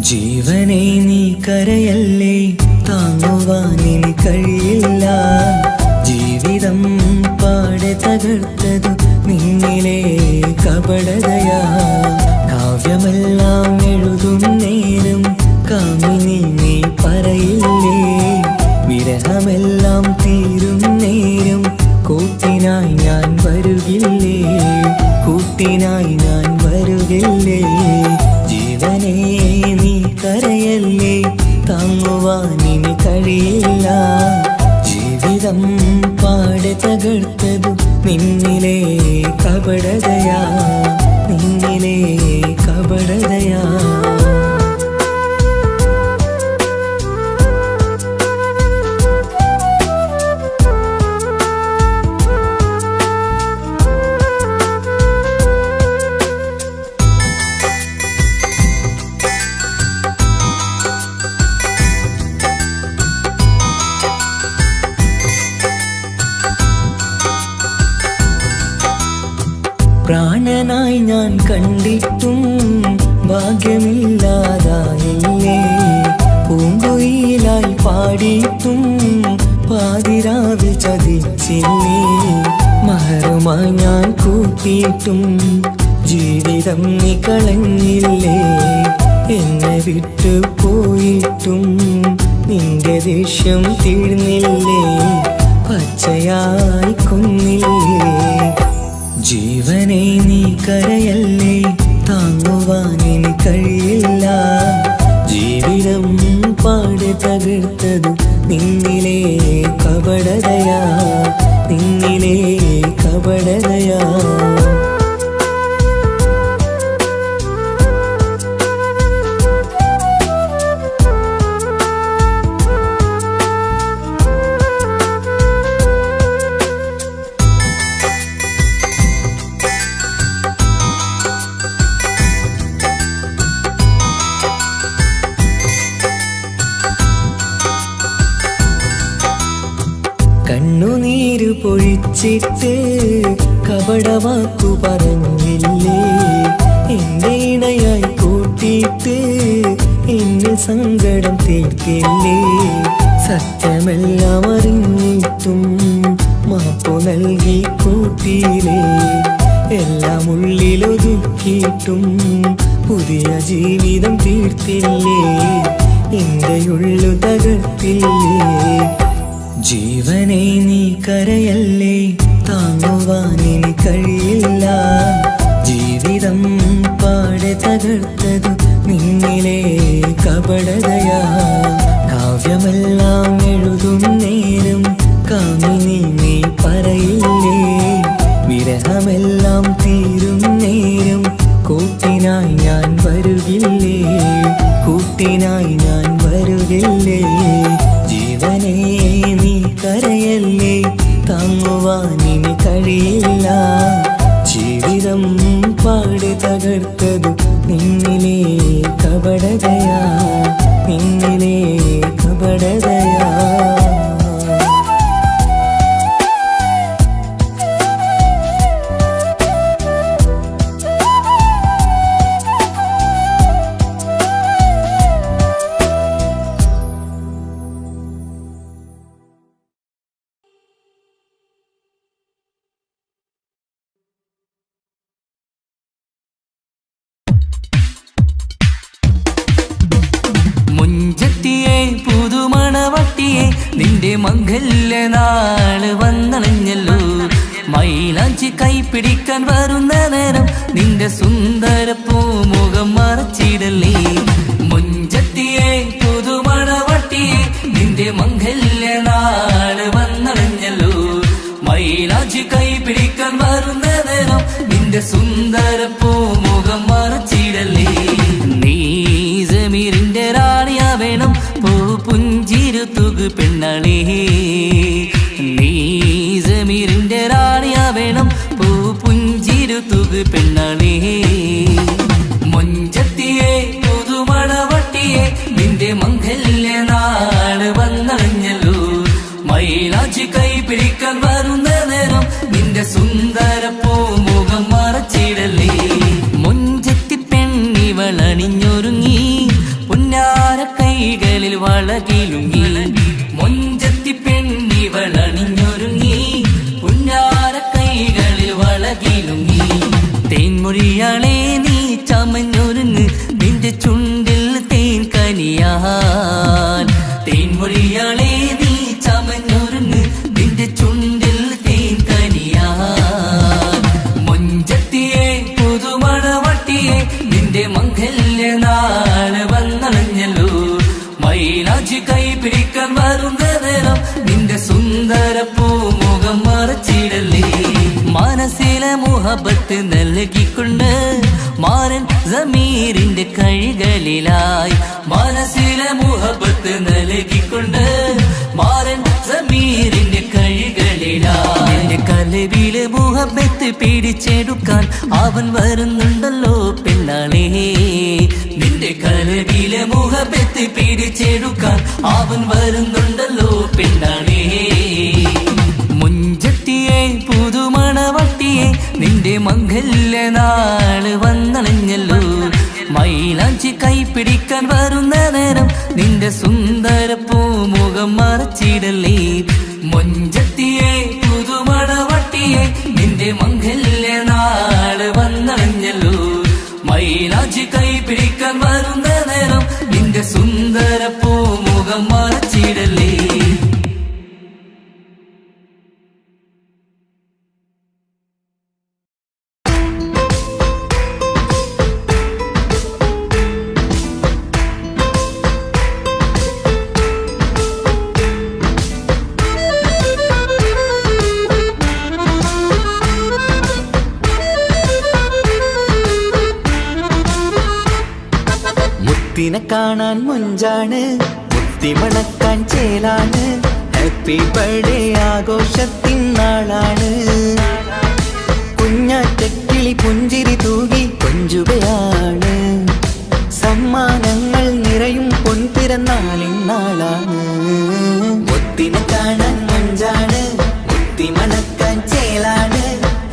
D: ജീവനെ നീ കരയല്ലേ, താങ്ങുവാനിനി കഴിയില്ല. ജീവിതം പാടെ തകർത്തതു നിന്നിലെ കപടതയാ. കാവ്യമെല്ലാം എഴുതും നേരം കാമിനി നീ പറയില്ലേ, വിരഹമെല്ലാം തീരും നേരം കൂട്ടിനായി ഞാൻ വരുകില്ലേ, കൂട്ടിനായി ഞാൻ വരുകില്ലേ. ജീവനെ നീ കരയല്ലേ, താങ്ങുവാനിനി കഴിയില്ല. ജീവിതം പാടെ തകർത്തതു നിന്നിലെ കപടതയാ, നിന്നിലെ കപടതയാ. പ്രാണനായി ഞാൻ കണ്ടിട്ടും ഭാഗ്യമില്ലാതായില്ലേ, പൂങ്കുയിലായി പാടിയിട്ടും പാതിരാവിൽ ചതിച്ചില്ലേ. മഹറുമായി ഞാൻ കൂട്ടിയിട്ടും ജീവിതം നീ കളഞ്ഞില്ലേ, എന്നെ വിട്ടു പോയിട്ടും നിന്റെ ദേഷ്യം തീർന്നില്ലേ, പച്ചയായി കൊന്നില്ലേ. ജീവനെ നീ കരയല്ലേ, താങ്ങുവാനിനി കഴിയില്ല. ജീവിതം പാടെ തകർത്തതു നിന്നിലെ കപടതയാ, നിന്നിലെ കപടതയാ. കണ്ണുനീര് പൊഴിച്ചിട്ട് കപടവാക്കു പറഞ്ഞില്ലേ, എന്റെ ഇണയായി കൂട്ടിയിട്ട് എന്നെ സങ്കടം തീർക്കില്ലേ. സത്യമെല്ലാം അറിഞ്ഞിട്ടും മാപ്പു നൽകി കൂട്ടിയില്ലേ, എല്ലാം ഉള്ളിലൊതുക്കിയിട്ടും പുതിയ ജീവിതം തീർത്തില്ലേ, എന്റെ ഉള്ളു തകർത്തില്ലേ. ജീവനെ നീ കരയല്ലേ, താങ്ങുവാനിനി കഴിയില്ല. ജീവിതം പാടെ തകർത്തതു നിന്നിലെ കപടതയാ. കാവ്യമെല്ലാം എഴുതും നേരം കാമിനി നീ പറയില്ലേ, വിരഹമെല്ലാം തീരും നേരം കൂട്ടിനായി ഞാൻ വരുകില്ലേ, കൂട്ടിനായി ഞാൻ വരുകില്ലേ. ജീവനെ നീ കരയല്ലേ, താങ്ങുവാനിനി കഴിയില്ല. ജീവിതം പാടെ തകർത്തതു നിന്നിലെ കപടതയാ, നിന്നിലെ കപടതയാ.
H: മുഞ്ചത്തിയെ പുതുമണവട്ടിയെ നിന്റെ മംഗല്യനാള് വന്നണഞ്ഞല്ലോ, മൈലാഞ്ചി കൈപ്പിടിക്കാൻ വരുന്ന നേരം നിന്റെ സുന്ദര പൂമുഖം മറച്ചിടല്ലേ. മുഞ്ചത്തിയെ പുതുമണവട്ടിയെ നിന്റെ മംഗല്യനാള് വന്നണഞ്ഞല്ലോ, മൈലാഞ്ചി കൈപ്പിടിക്കാൻ വരുന്ന നേരം നിന്റെ സുന്ദര പൂമുഖം മറച്ചിടല്ലേ. നീ ജമീറിന്റെ റാണിയാ വേണം, പൂ പുഞ്ചിരു തുകു പെണ്ണളേ. നീ ജമീറിന്റെ റാണിയാ വേണം, പൂ പുഞ്ചിരു തുകു പെണ്ണളേ. മുഞ്ചത്തിയെ പുതുമണവട്ടിയെ നിന്റെ മംഗല്യനാള് വന്നണഞ്ഞല്ലോ, മൈലാഞ്ചി കൈപിടിക്കാൻ വരുന്ന നേരം നിന്റെ സുന്ദര പൂമുഖം മറച്ചിടല്ലേ. മുഞ്ചത്തി പെണ്ണിവളണിഞ്ഞൊരുങ്ങി കൈകളിൽ വളകിലുങ്ങി മൊഞ്ചത്തി പെണ്ണിവളണിഞ്ഞൊരുങ്ങി പുന്നാര കൈകളിൽ വളകിലുങ്ങി തേൻമൊഴിയാളെ നീ ചമഞ്ഞൊരുങ്ങ് നിന്റെ ചുണ്ടിൽ തേൻ കനിയാൻ തേൻമൊഴിയാളെ നീ ചമഞ്ഞൊരുങ്ങ് നിന്റെ ചുണ്ടിൽ തേൻ കനിയാൻ മൊഞ്ചത്തിയെ പുതുമണവട്ടിയെ നിന്റെ മംഗല്യ നാള് വന്നണഞ്ഞല്ലോ മൈലാഞ്ചി കൈ പിടിക്കാൻ വരുന്ന നേരം നിന്റെ സുന്ദര പൂമുഖം മറച്ചിടല്ലേ മനസ്സിലെ മുഹബത്ത് നൽകിക്കൊണ്ട് മാരൻ സമീറിന്റെ കൈകളിലായി മനസ്സിലെ മുഹബത്ത് നൽകിക്കൊണ്ട് മാരൻ സമീറിന്റെ കൈകളിലായി എന്റെ കലവിലെ മുഹബത്ത് പിടിച്ചെടുക്കാൻ അവൻ വരുന്നുണ്ടല്ലോ പെണ്ണാളേ നിന്റെ കലവിലെ മുഹബത്ത് പിടിച്ചെടുക്കാൻ അവൻ വരുന്നുണ്ടല്ലോ പെണ്ണാളേ മുഞ്ചത്തിയെ പുതുമണവട്ടിയെ നിന്റെ മംഗല്യ നാള് വന്നണഞ്ഞല്ലോ മൈലാഞ്ചി കൈ പിടിക്കാൻ വരുന്ന നേരം നിന്റെ സുന്ദര പൂമുഖം മറച്ചിടല്ലേ മുഞ്ചത്തിയെ പുതുമണവട്ടിയെ നിന്റെ മംഗല്യ നാള് വന്നണഞ്ഞല്ലോ മൈലാഞ്ചി കൈ പിടിക്കാൻ വരുന്ന നേരം നിന്റെ സുന്ദര പൂമുഖം മറച്ചിടല്ലേ
D: മുത്തിനെ കാണാൻ മുഞ്ചാണ് മുത്തിമണക്കാൻ ചേലാണ് ഹാപ്പി ബർത്ത്ഡേ ആഘോഷത്തിൻ നാളാണ് കുഞ്ഞാറ്റക്കിളി പുഞ്ചിരി തൂകി കൊഞ്ചുകയാണ് സമ്മാനങ്ങൾ നിറയും പൊൻപിറന്നാളിൻ നാളാണ് മുത്തിനെ കാണാൻ മുഞ്ചാണ് മുത്തിമണക്കാൻ ചേലാണ്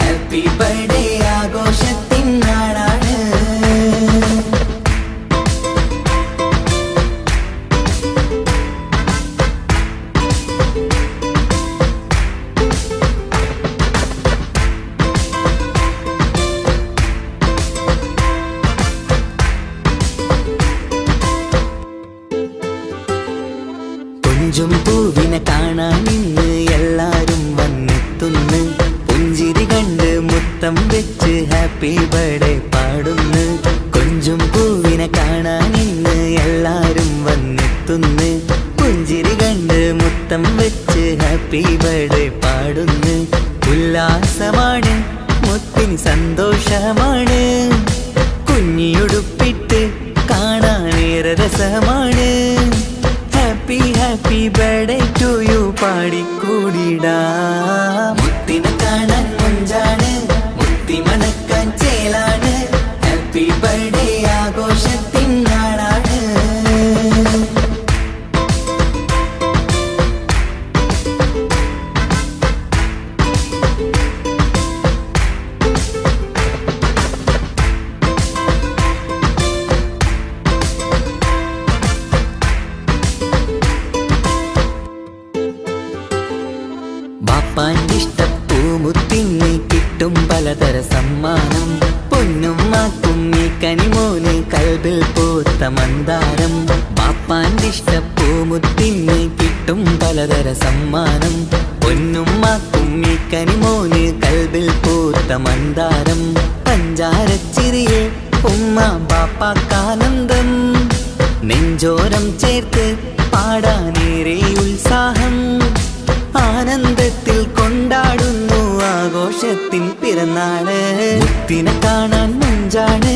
D: ഹാപ്പി ബർത്ത്ഡേ ആഘോഷത്തിൻ നാളാണ് കൊഞ്ചും പൂവിനെ കാണാൻ ഇന്ന് എല്ലാരും വന്നെത്തുന്നു പുഞ്ചിരി കണ്ട് മുത്തം വെച്ച് ഹാപ്പി ബർത്ത്ഡേ പാടുന്നു കൊഞ്ചും പൂവിനെ കാണാൻ ഇന്ന് എല്ലാരും വന്നെത്തുന്നു പുഞ്ചിരി കണ്ട് മുത്തം വെച്ച് ഹാപ്പി ബർത്ത്ഡേ പാടുന്നു ഉല്ലാസമാണ് മുത്തിൻ സന്തോഷമാണ് കുഞ്ഞിയുടുപ്പിട്ട് കാണാനേറെ രസമാണ് happy happy birthday to you പാടിക്കൂടിടാ മുത്തിനെ കാണാൻ മുഞ്ചാണ് മുത്തി മണക്കാൻ ചേലാണ് ഹാപ്പി ബർത്ത്ഡേ ആഘോഷത്തിൻ നാളാണ് ബാപ്പാൻ്റിഷ്ടപ്പൂമുത്തിന്ന് കിട്ടും പലതര സമ്മാനം പൊന്നും മാക്കും ഈ കനിമോന് കൽബിൽ പൂത്ത മന്ദാരം ബാപ്പാൻ്റിഷ്ടപ്പൂമുത്തിന്ന് കിട്ടും പലതര സമ്മാനം പൊന്നും മാക്കും ഈ കനിമോന് കൽബിൽ പൂത്ത മന്ദാരം പഞ്ചാരച്ചിരിയെ ഉമ്മ ബാപ്പാക്കാനന്ദം നെഞ്ചോരം ചേർത്ത് പാടാനേറെ ഉത്സാഹം ആനന്ദത്തിൽ കൊണ്ടാടുന്നു ആഘോഷത്തിൻ പിറന്നാള് മുത്തിനെ കാണാൻ മുഞ്ചാണ്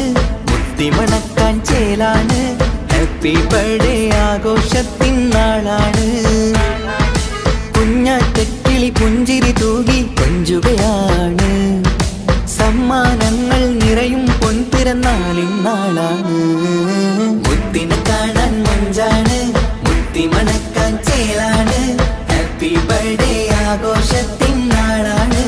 D: മുത്തി മണക്കാൻ ചേലാണ് ഹാപ്പി ബർത്ത്ഡേ ആഘോഷത്തിൻ നാളാണ് കുഞ്ഞാറ്റക്കിളി പുഞ്ചിരി തൂകി കൊഞ്ചുകയാണ് സമ്മാനങ്ങൾ നിറയും പൊൻപിറന്നാളിൻ നാളാണ് മുത്തിനെ കാണാൻ മുഞ്ചാണ് മുത്തി മണക്കാൻ ചേലാണ് ഹാപ്പി ബർത്ത്ഡേ ആഘോഷത്തിൻ നാളാണ്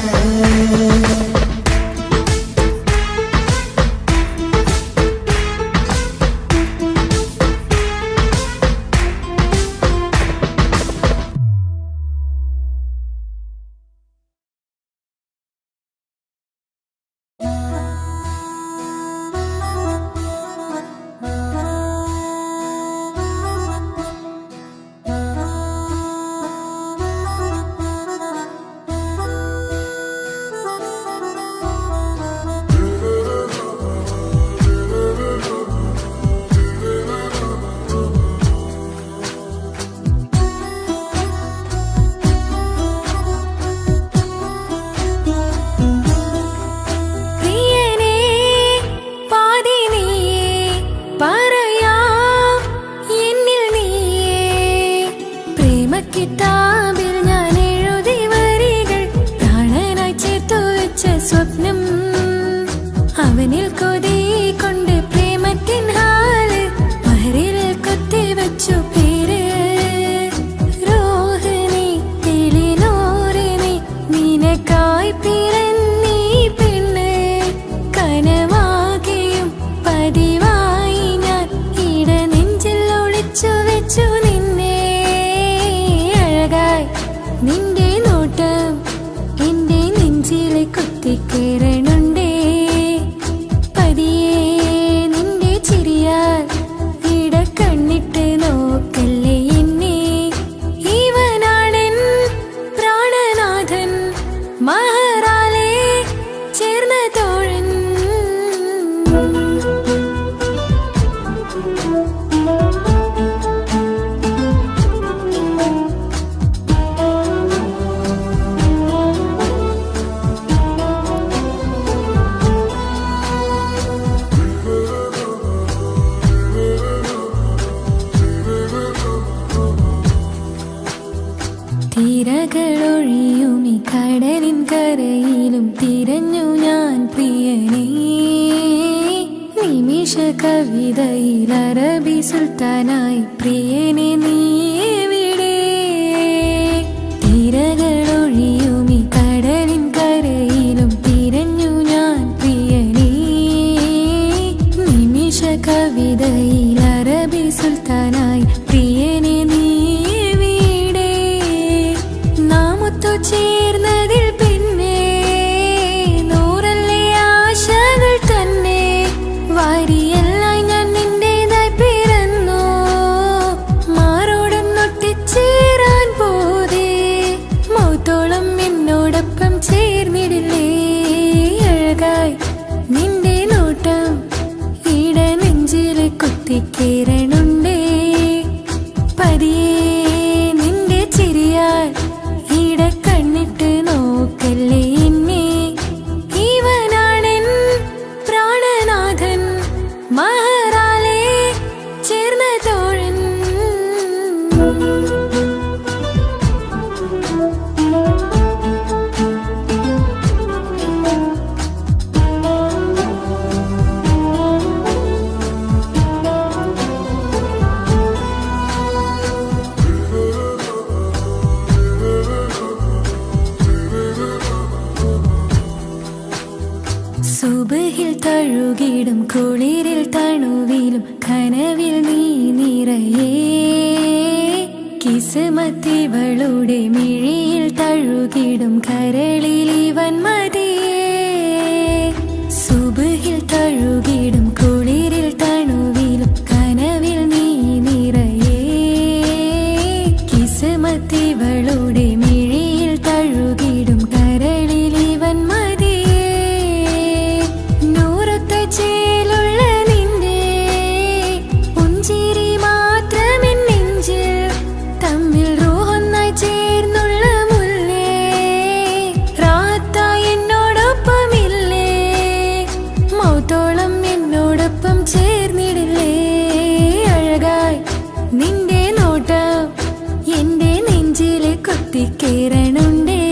B: വെച്ചു പേര് രോഹിണി തെളിനോറിനി നിനക്കായി പിറന്നീ പെണ്ണ് കനവാകെയും പതിവായി ഞാൻ ഇട നെഞ്ചിൽ ഒളിച്ചു വെച്ചു നിന്നെ അഴകായി നിന്റെ നോട്ടം എന്റെ നെഞ്ചിലെ കുത്തിക്കേറണുണ്ടേ പതിയെ നിന്റെ ചിരിയാൽ ഇട കണ്ണിട്ട് നോക്കല്ലേ എന്നെ ഇവനാണെൻ പ്രാണനാഥൻ മഹറാലെ ചേർന്ന തോഴൻ തിരകളൊഴിയും ഈ കടലിൻ കരയിലും തിരഞ്ഞു ഞാൻ പ്രിയനേ നിമിഷ കവിതയിൽ അറബി സുൽത്താനായി പ്രിയനെ നീ എവിടെ തിരകളൊഴിയും ഈ കടലിൻ കരയിലും തിരഞ്ഞു ഞാൻ പ്രിയനേ നിമിഷ കവിതയിൽ അറബി സുൽത്താനായി പ്രിയനെ നീ ചേർന്നതിൽ പിന്നെ നൂറല്ലേ ആശകൾ തന്നെ വാരിയെല്ലാം ഞാൻ നിന്റേതായി പിറന്നു മാറോടൊന്നൊട്ടിച്ചേരാൻ പോതേ മൗത്തോളം എന്നോടൊപ്പം ചേർന്നിടില്ലേ അഴകായി നിന്റെ നോട്ടം ഇട നെഞ്ചിലെ കുത്തിക്കേറണുണ്ടേ പതിയെ നിന്റെ ചിരിയാൽ ഇട കണ്ണിട്ട് നോക്കല്ലേ എന്നെ ഇവനാണെൻ പ്രാണനാഥൻ മഹറാലെ ചേർന്ന തോഴൻ സുബഹിൽ തഴുകിടും കുളിരിൽ തണുവിലും കനവിൽ നീ നിറയേ കിസ്മത്തിവളുടെ മിഴിയിൽ തഴുകിടും കരളിൽ ഇവൻ മതിയേ സുബഹിൽ തഴുകിടും കുളിരിൽ തണുവിലും കനവിൽ നീ നിറയേ കിസ്മത്തിവളുടെ മിഴിയിൽ തഴുകിടും കരളിൽ ഇവൻ മതിയേ ചേലുള്ള നിന്റെ പുഞ്ചിരി മാത്രമെൻ നെഞ്ചിൽ തമ്മിൽ റൂഹൊന്നായി ചേർന്നുള്ള മുല്ലേ റാത്തായി എന്നോടൊപ്പമില്ലേ മൗത്തോളം എന്നോടൊപ്പം ചേർന്നിടില്ലേ അഴകായി നിന്റെ നോട്ടം എന്റെ നെഞ്ചിലെ കുത്തിക്കേറണുണ്ടേ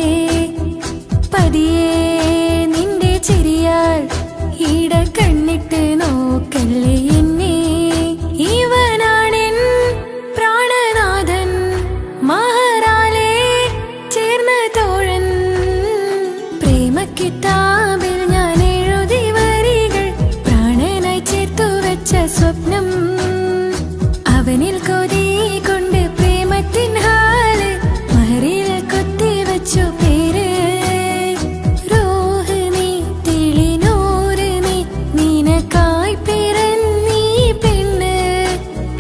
B: പതിയെ നിന്റെ ചിരിയാൽ ഇട കണ്ണിട്ട് നോക്കല്ലേ എന്നെ ഇവനാണെൻ പ്രാണനാഥൻ മഹറാലെ ചേർന്ന തോഴൻ പ്രേമക്കിതാബിൽ ഞാൻ എഴുതി വരികൾ പ്രാണനായി ചേർത്തു വെച്ച സ്വപ്നം അവനിൽ കൊതി കൊണ്ട് പ്രേമത്തിൻ ഹാല് മഹറിൽ കൊത്തി വെച്ചു പേര് രോഹിണി തെളിനോറിനി നിനക്കായി പിറന്നീ പെണ്ണ്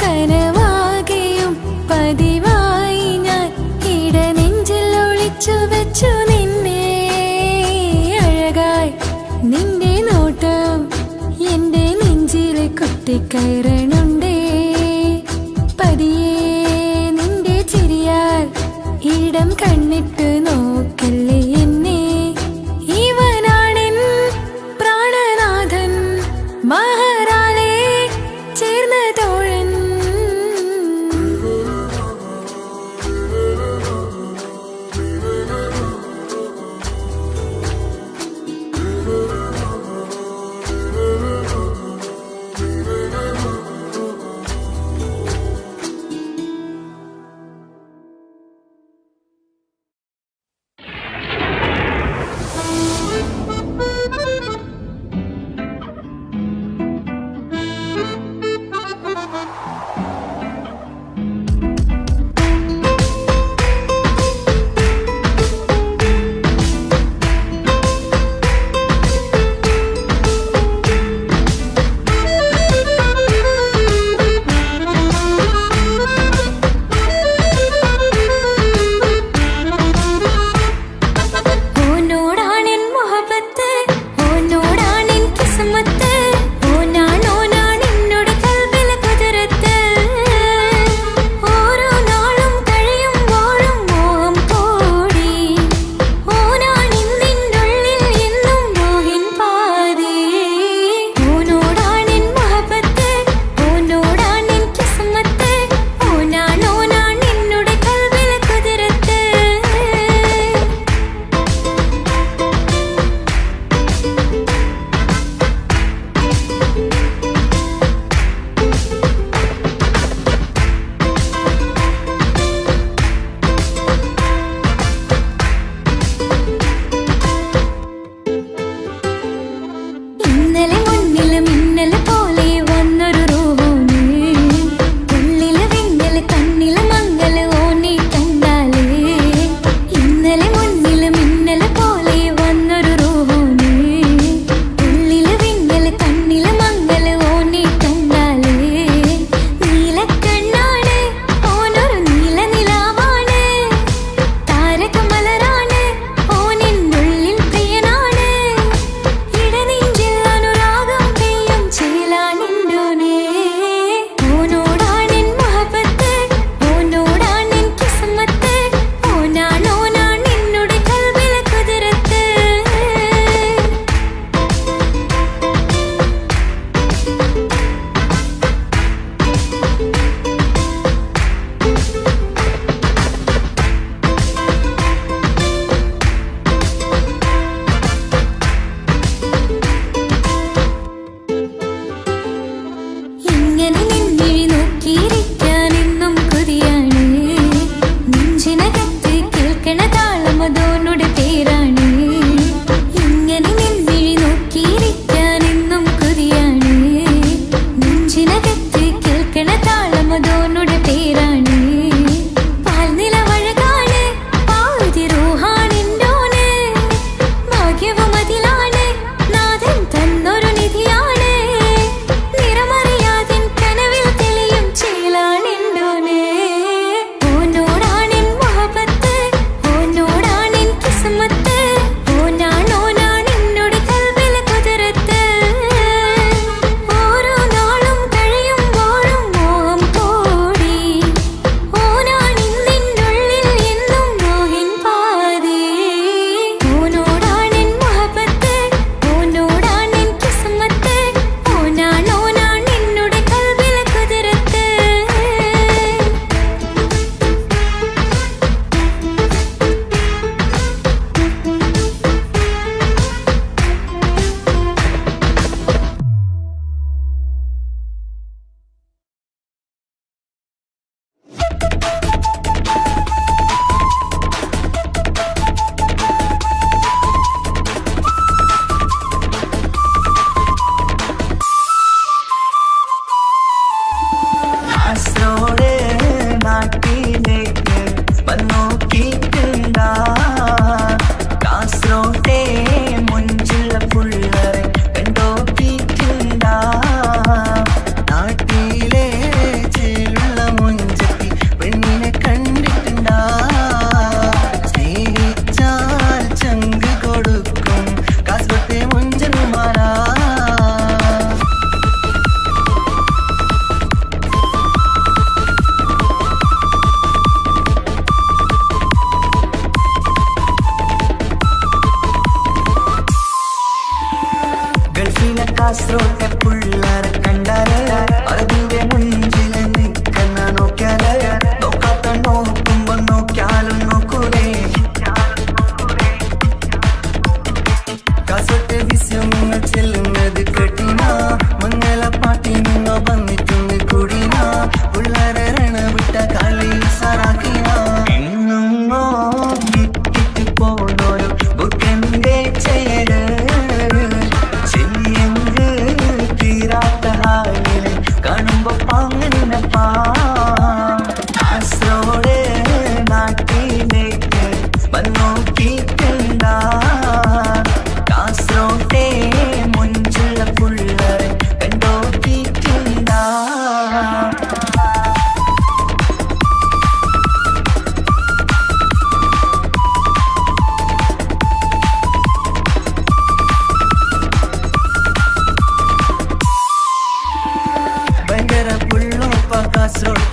B: കനവാകെയും പതിവായി ഞാൻ ഇട നെഞ്ചിൽ ഒളിച്ചു വെച്ചു നിന്നെ അഴകായി നിന്റെ നോട്ടം എന്റെ നെഞ്ചിലെ കുത്തിക്കയറണുണ്ടേ പതിയെ നിന്റെ ചിരിയാൽ ഇടം കണ്ണിട്ട് നോക്കല്ലേ എന്നെ ഇവനാണെൻ പ്രാണനാഥൻ മഹറാലെ ചേർന്ന തോഴൻ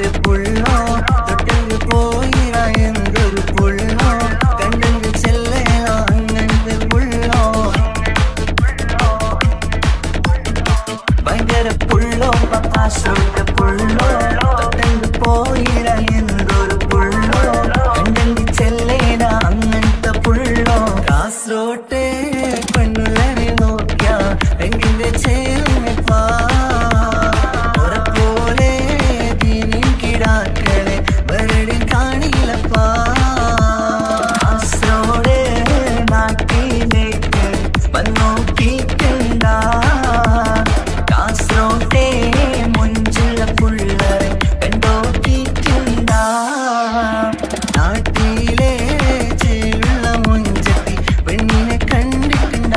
D: അങ്ങനത്തെ പുള്ളോ തൊട്ടെങ്കിൽ പോയിറ എന്തൊരു പുള്ളോ കണ്ടെങ്കിൽ ചെല്ലലോ അങ്ങനത്തെ പുള്ളോ ഭയങ്കര പുള്ളോ പപ്പാശോട്ട് പുള്ളോ തൊട്ടെങ്കിൽ പോയിറ എന്തൊരു പുള്ളോ കണ്ടെങ്കിൽ ചെല്ലേന അങ്ങനത്തെ പുള്ളോ കാസറോട്ടെ പെണ്ണുള്ളരെ നോക്കിയ എങ്കിന്റെ ചേർന്നിപ്പാ പോലെ ദീനിൻ കിടാക്കളെ വരടി കാണില്ലപ്പാ കാസറോടെ നാട്ടിലേക്ക് വന്നോക്കിക്കണ്ട കാസറോട്ടെ മുഞ്ചുള്ള പുള്ളരെ കണ്ടോക്കിക്കണ്ട നാട്ടിലെ ചേലുള്ള മുഞ്ചത്തി പെണ്ണിനെ കണ്ടിട്ടുണ്ട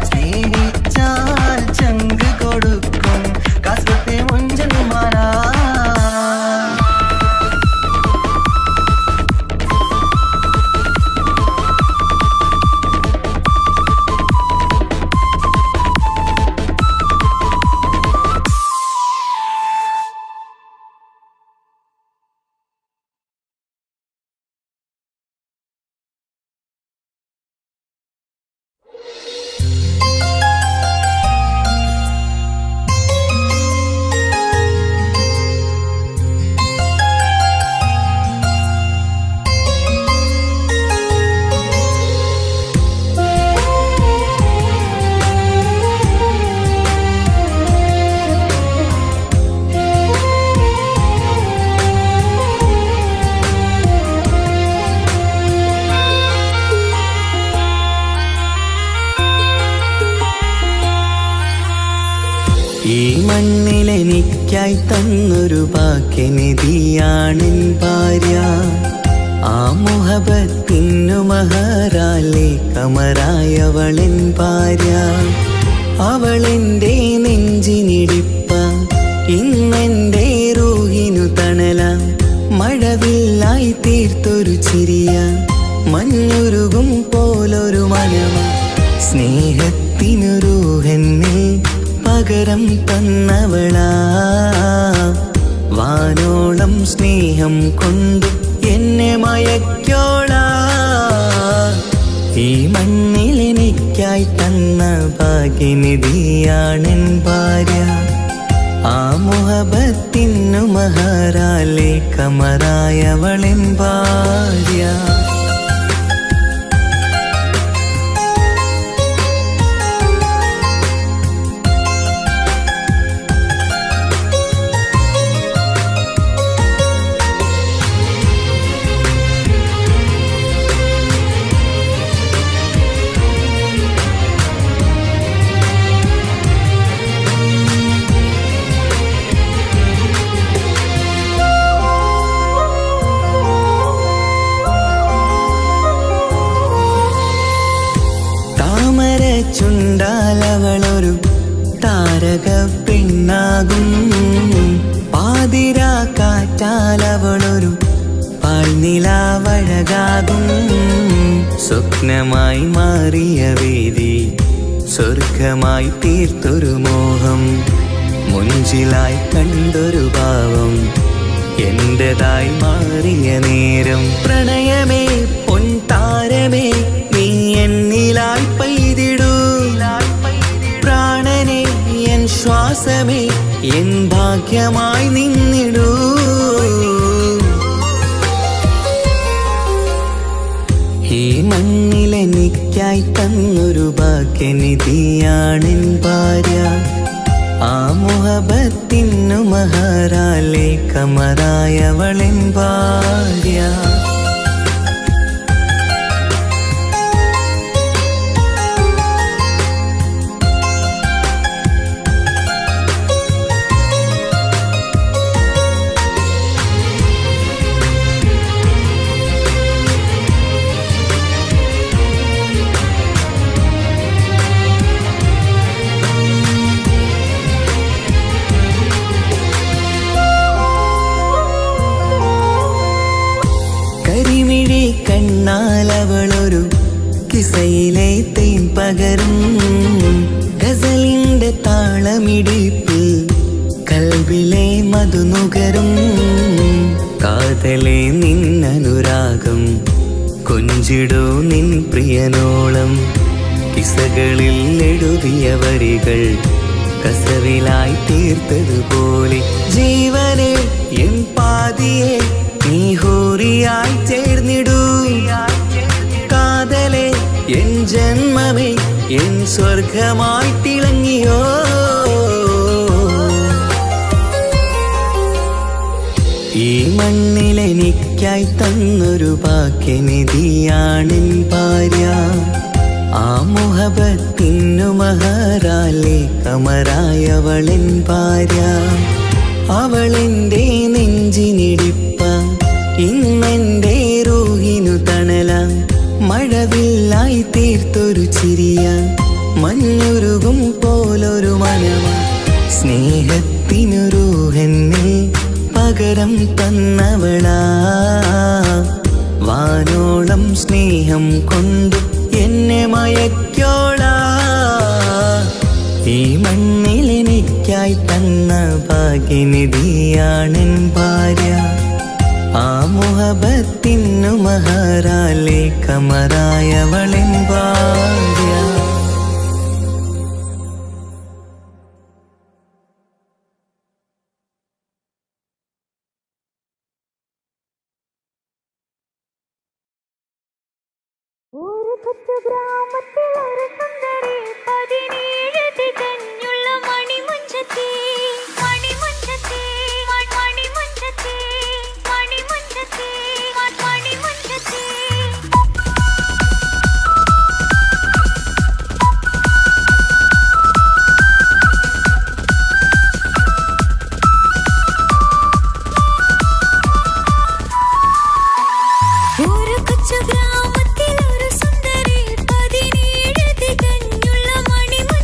D: സ്നേഹിച്ചാൽ ചങ്ക് കൊടുക്കും കാസറോട്ടെ മുഞ്ചന്മാരാ ഈ മണ്ണിലെനിക്കായി തന്നൊരു ഭാഗ്യനിധിയാണെൻ ഭാര്യ ആ മുഹബത്തിനു മഹാരാലെ കമറായവളെൻ ഭാര്യ അവളെന്റെ നെഞ്ചിനിടിപ്പ ഇന്നെന്റെ റൂഹിനു തണല മഴവില്ലായി തീർത്തൊരു ചിരിയ മഞ്ഞുരുകും പോലൊരു മനമ സ്നേഹത്തിനു റൂഹെന്നെ പകരം തന്നവളാ വാനോളം സ്നേഹം കൊണ്ട് എന്നെ മയക്കോളാ ഈ മണ്ണിലെനിക്കായി തന്ന ഭാഗ്യനിധിയാണെൻ ഭാര്യ ആ മുഹബത്തിനു മഹാരാലെ കമറായവളെൻ ഭാര്യ ചുണ്ടാലവളൊരു താരക പെണ്ണാകും പാതിരാ കാറ്റാലവളൊരു പാൽനിലാവഴകാകും സ്വപ്നമായി മാറിയ വേദി സ്വർഗമായി തീർത്തൊരു മോഹം മുഞ്ചിലായി കണ്ടൊരു ഭാവം എന്റേതായി മാറിയ നേരം പ്രണയമേ പൊൻതാരമേ നീ എന്നിലായി പെയ്തിടൂ പ്രാണനെ എൻ ശ്വാസമേ എൻ ഭാഗ്യമായി നിന്നിടൂ ഈ മണ്ണിലെനിക്കായി തന്നൊരു ഭാഗ്യനിധിയാണെൻ ഭാര്യ ആ മുഹബത്തിനു മഹാരാലെ കമറായവളെൻ ഭാര്യ കണ്ണാലവളൊരു കിസയിലെ തേൻ പകരും ഗസലിന്റെ താളമിടിപ്പിൽ കൽബ് കൽബിലെ മധുനുകരും കാതലെ നിന്നനുരാഗം കൊഞ്ചിടൂ നിൻ പ്രിയനോളം കിസകളിൽ എഴുതിയ വരികൾ കസവിലായി തീർത്തതുപോലെ ജീവനെ എൻ പാതിയെ നീ ഹൂറിയായി ചേർന്നിടൂ കാതലെ എൻ ജന്മമേ എൻ സ്വർഗമായി തിളങ്ങിയോ ഈ മണ്ണിലെനിക്കായി തന്നൊരു ഭാഗ്യനിധിയാണെൻ ഭാര്യ ആ മുഹബത്തിനു മഹാറാലെ കമറായവളെൻ ഭാര്യ അവളെന്റെ നെഞ്ചിനിടിപ്പ ഇന്നെന്റെ റൂഹിനു തണല മഴവില്ലായി തീർത്തൊരു ചിരിയ മഞ്ഞുരുകും പോലൊരു മനമ സ്നേഹത്തിനു റൂഹെന്നെ പകരം തന്നവളാ വാനോളം സ്നേഹം കൊണ്ടു എന്നെ മയക്കോളാ ഈ മണ്ണിലെനിക്കായി തന്ന ഭാഗ്യനിധിയാണെൻ ഭാര്യ ആ മുഹബത്തിനു മഹാറാലെ കമറായവളെൻ ഭാര്യ
B: ഒരു കൊച്ചു ഗ്രാമത്തിൽ ഒരു സുന്ദരി 17 തികഞ്ഞുള്ള മണിമുഞ്ചത്തി മണിമുഞ്ചത്തി മണിമുഞ്ചത്തി മണിമുഞ്ചത്തി മണിമുഞ്ചത്തി ഒരു കൊച്ചു ഗ്രാമത്തിൽ ഒരു സുന്ദരി 17 തികഞ്ഞുള്ള മണിമുഞ്ചത്തി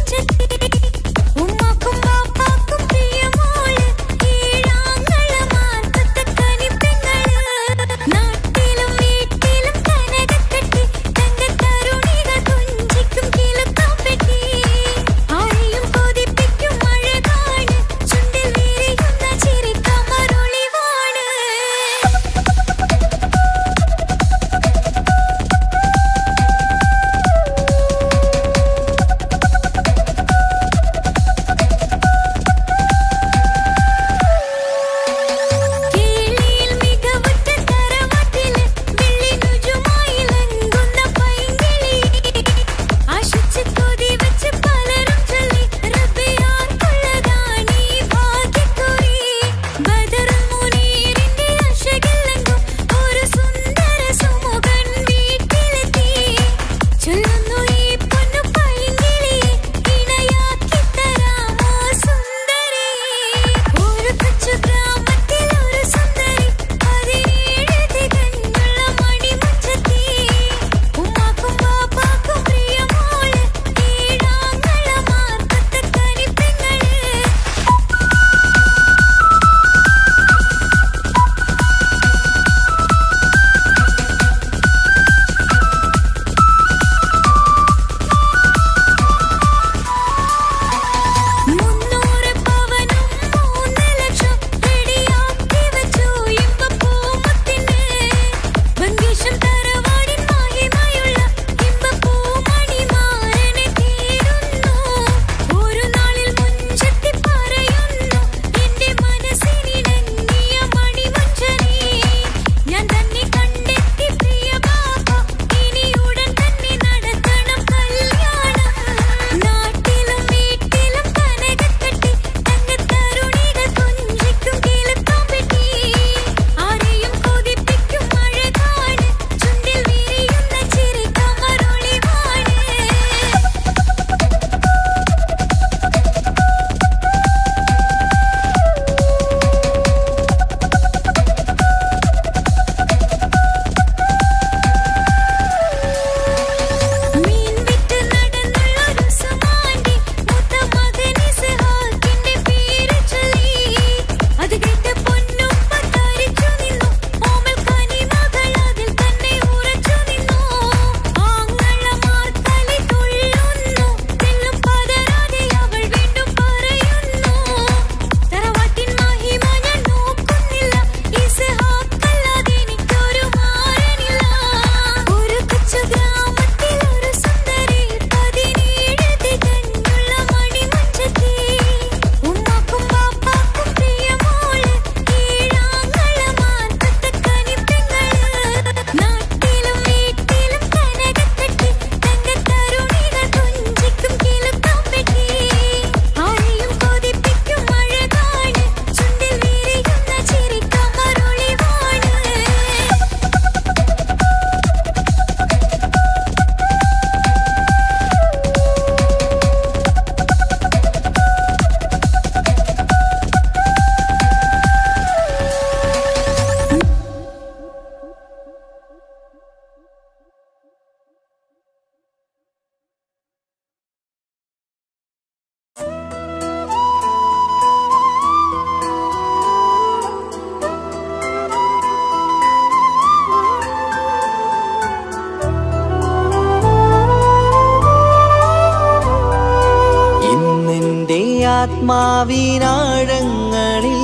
D: ആത്മാവിനാഴങ്ങളിൽ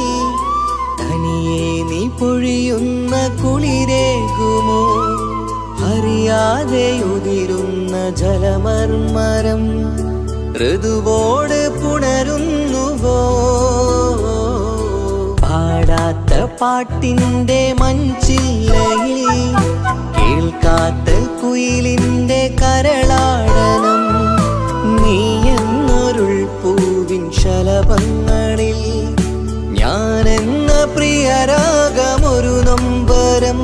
D: തനിയെ നീ പൊഴിയുന്ന കുളിരേകുമോ അറിയാതെ ഉതിരുന്ന ജലമർമരം ഋതുവോട് പുണരുന്നുവോ പാടാത്ത പാട്ടിൻ്റെ മഞ്ചില്ലയിൽ കേൾക്കാത്ത കുയിലിൻ്റെ കരളാടനം നീ എന്നൊരുൾ പൂവിൻ ശലഭങ്ങളിൽ ഞാനെന്ന പ്രിയരാഗമൊരു നൊമ്പരം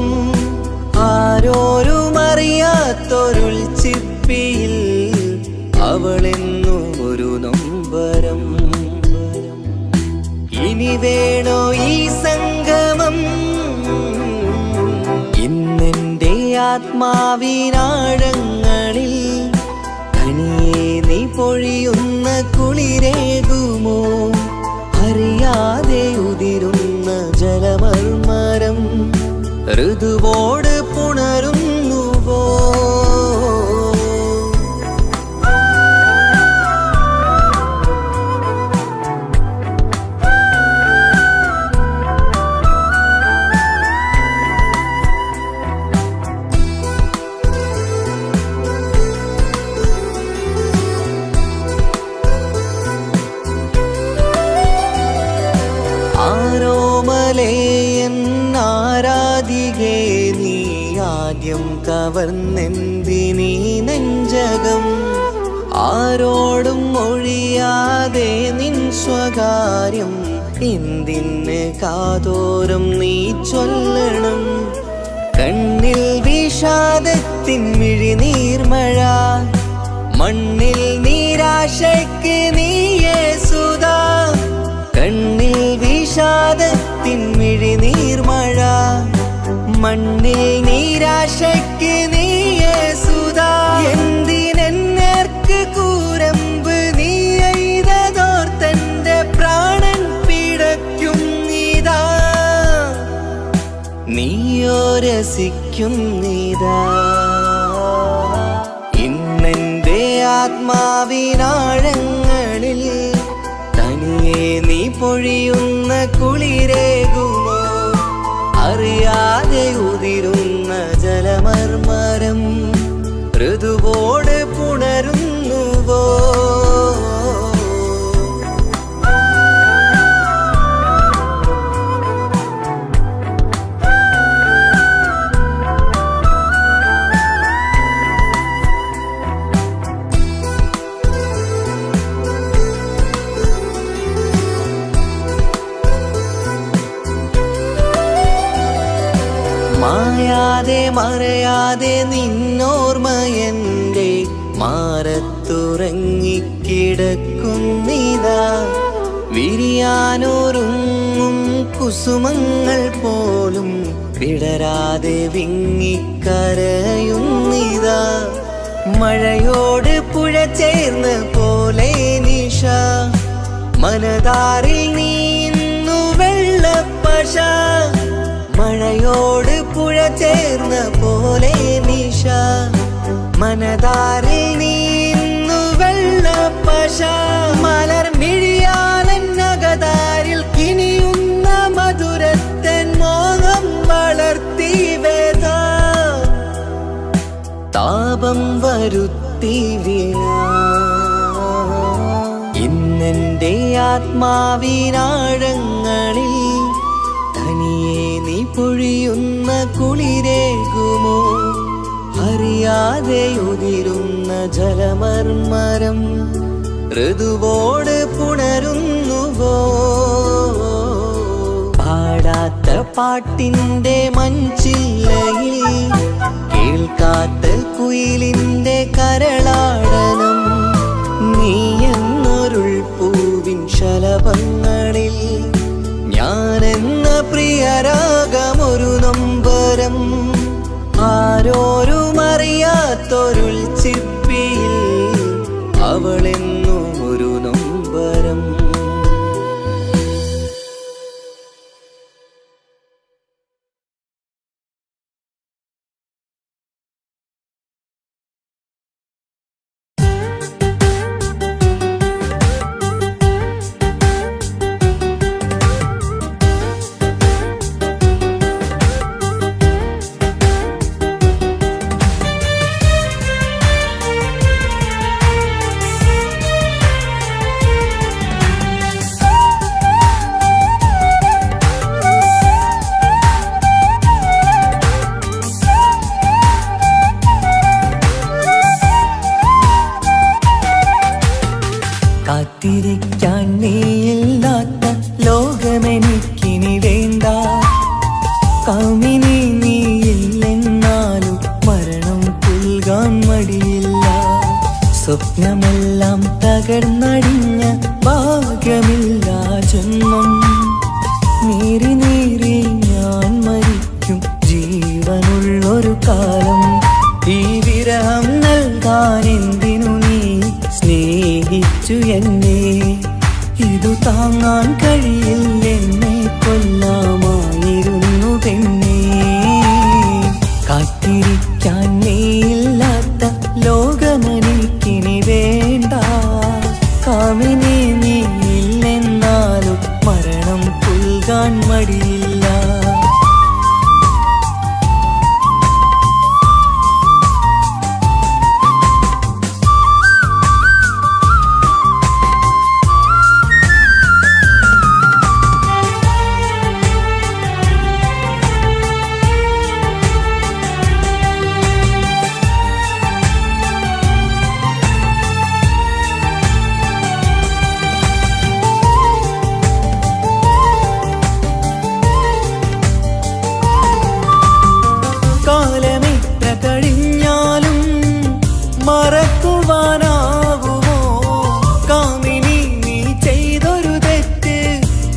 D: ആരോരും അറിയാത്തൊരുൾ ചിപ്പിയിൽ അവളെന്നും ഒരു നൊമ്പരം ഇനി വേണോ ഈ സംഗമം ഇന്നെൻ്റെ ആത്മാവിനാഴങ്ങളിൽ തനിയെ നീ പൊഴിയുന്ന കുളിരേകുമോ അറിയാതെ ഉതിരുന്ന ജലമർമരം ഋതുവോട് പുണരുന്നുവോ ആരാധികേ നീ ആദ്യം കവർന്നെന്തിനീ നെഞ്ചകം ആരോടും ഒഴിയാതെ നിൻ സ്വകാര്യം എന്തിന് കാതോരം നീ ചൊല്ലണം കണ്ണിൽ വിഷാദത്തിൻ മിഴിനീർമഴ മണ്ണിൽ നിരാശയ്ക്ക് നീയേ സുധാ കണ്ണിൽ വിഷാദത്തിൻ മിഴിനീർമഴ മണ്ണിൽ നിരാശയ്ക്ക് നീയേ സുധാ എന്തിനെന്നേർക്ക് കൂരമ്പ് നീ എയ്തതോർത്തന്റെ പ്രാണൻ പിടയ്ക്കും നീതാ നീയോ രസിക്കും നീതാ ഇന്നെന്റെ ആത്മാവിനാഴങ്ങളിൽ തനിയെ നീ പൊഴിയുന്ന കുളിരേകുമോ അറിയാതെ ഉതിരുന്ന ജലമർമരം ഋതുവോട് പുണരുന്നുവോ മായാതെ മറയാതെ നിന്നോർമ്മയൻ്റെ മാറത്തുറങ്ങിക്കിടക്കുന്നിതാ വിരിയാനൊരുങ്ങും കുസുമങ്ങൾ പോലും വിടരാതെ വിങ്ങിക്കരയുന്നിതാ മഴയോട് പുഴ ചേർന്ന പോലെ നിശ മനതാറിൽ നീന്നു വെള്ളപ്പശ മഴയോട് പുഴ ചേർന്ന പോലെ നിശ മനതാറിൽ നീന്നു വെള്ളപ്പശ മലർമിഴിയാലന്നകതാരിൽ കിനിയുന്ന മധുരത്തൻ മോഹം വളർത്തി വേദ താപം വരുത്തി വീണ ഇന്നെന്റെ ആത്മാവിനാഴങ്ങളിൽ തനിയെ നീ പൊഴിയുന്ന കുളിരേകുമോ അറിയാതെ ഉതിരുന്ന ജലമർമരം ഋതുവോട് പുണരുന്നുവോ പാടാത്ത പാട്ടിൻ്റെ മഞ്ചില്ലയിൽ കേൾക്കാത്ത കുയിലിൻ്റെ കരളാടനം നീ എന്നൊരുൾ പൂവിൻ ശലഭങ്ങളിൽ ഞാനെന്ന പ്രിയരാഗമൊരു നൊമ്പരം ആരോരും അറിയാത്തൊരുൾ ചിപ്പിയിൽ അവളെന്നും ഒരു നൊമ്പരം കാമിനി നീയില്ലെന്നാലും മരണം പുൽകാൻ മടിയില്ല. സ്വപ്നമെല്ലാം തകർന്നടിഞ്ഞ ഭാഗ്യമില്ല ജന്മം. നീറി നീറി ഞാൻ മരിക്കും ജീവനുള്ളൊരു കാലം. ഈ വിരഹം നൽകാൻ എന്തിനു നീ സ്നേഹിച്ചു എന്നെ? ഇതു താങ്ങാൻ കഴിയില്ലെന്നെ കൊല്ലാമായിരുന്നു പെണ്ണേ. കാത്തിരിക്കാൻ നീയില്ലാത്ത ലോകമെനിക്കിനി വേണ്ട. കാമിനി നീയില്ലെന്നാലും മരണം പുൽകാൻ മടിയില്ല. കാലമെത്ര കഴിഞ്ഞാലും മറക്കുവാനാകുമോ? കാമിനി നീ ചെയ്തൊരു തെറ്റ്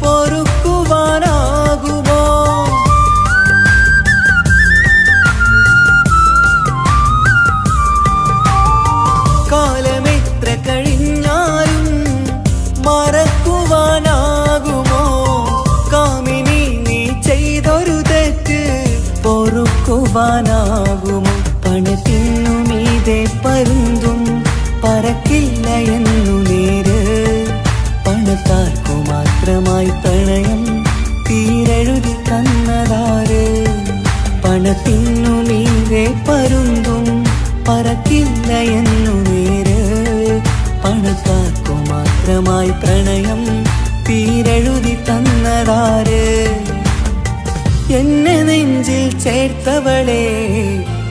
D: പൊറുക്കുവാനാകുമോ? കാലമെത്ര കഴിഞ്ഞാലും മറക്കുവാനാകുമോ? കാമിനി നീ ചെയ്തൊരു തെറ്റ് പൊറുക്കുവാനാകുമോ? പണത്തിനു മീതെ പരുന്തും പറക്കില്ല എന്നു നേര്. പണക്കാർക്കു മാത്രമായി പ്രണയം തീരെഴുതി തന്നതാര്? പണത്തിനു മീതെ പരുന്തും പറക്കില്ല എന്നു നേര്. പണക്കാർക്കു മാത്രമായി പ്രണയം തീരെഴുതി തന്നതാര്? എന്നെ നെഞ്ചിൽ ചേർത്തവളെ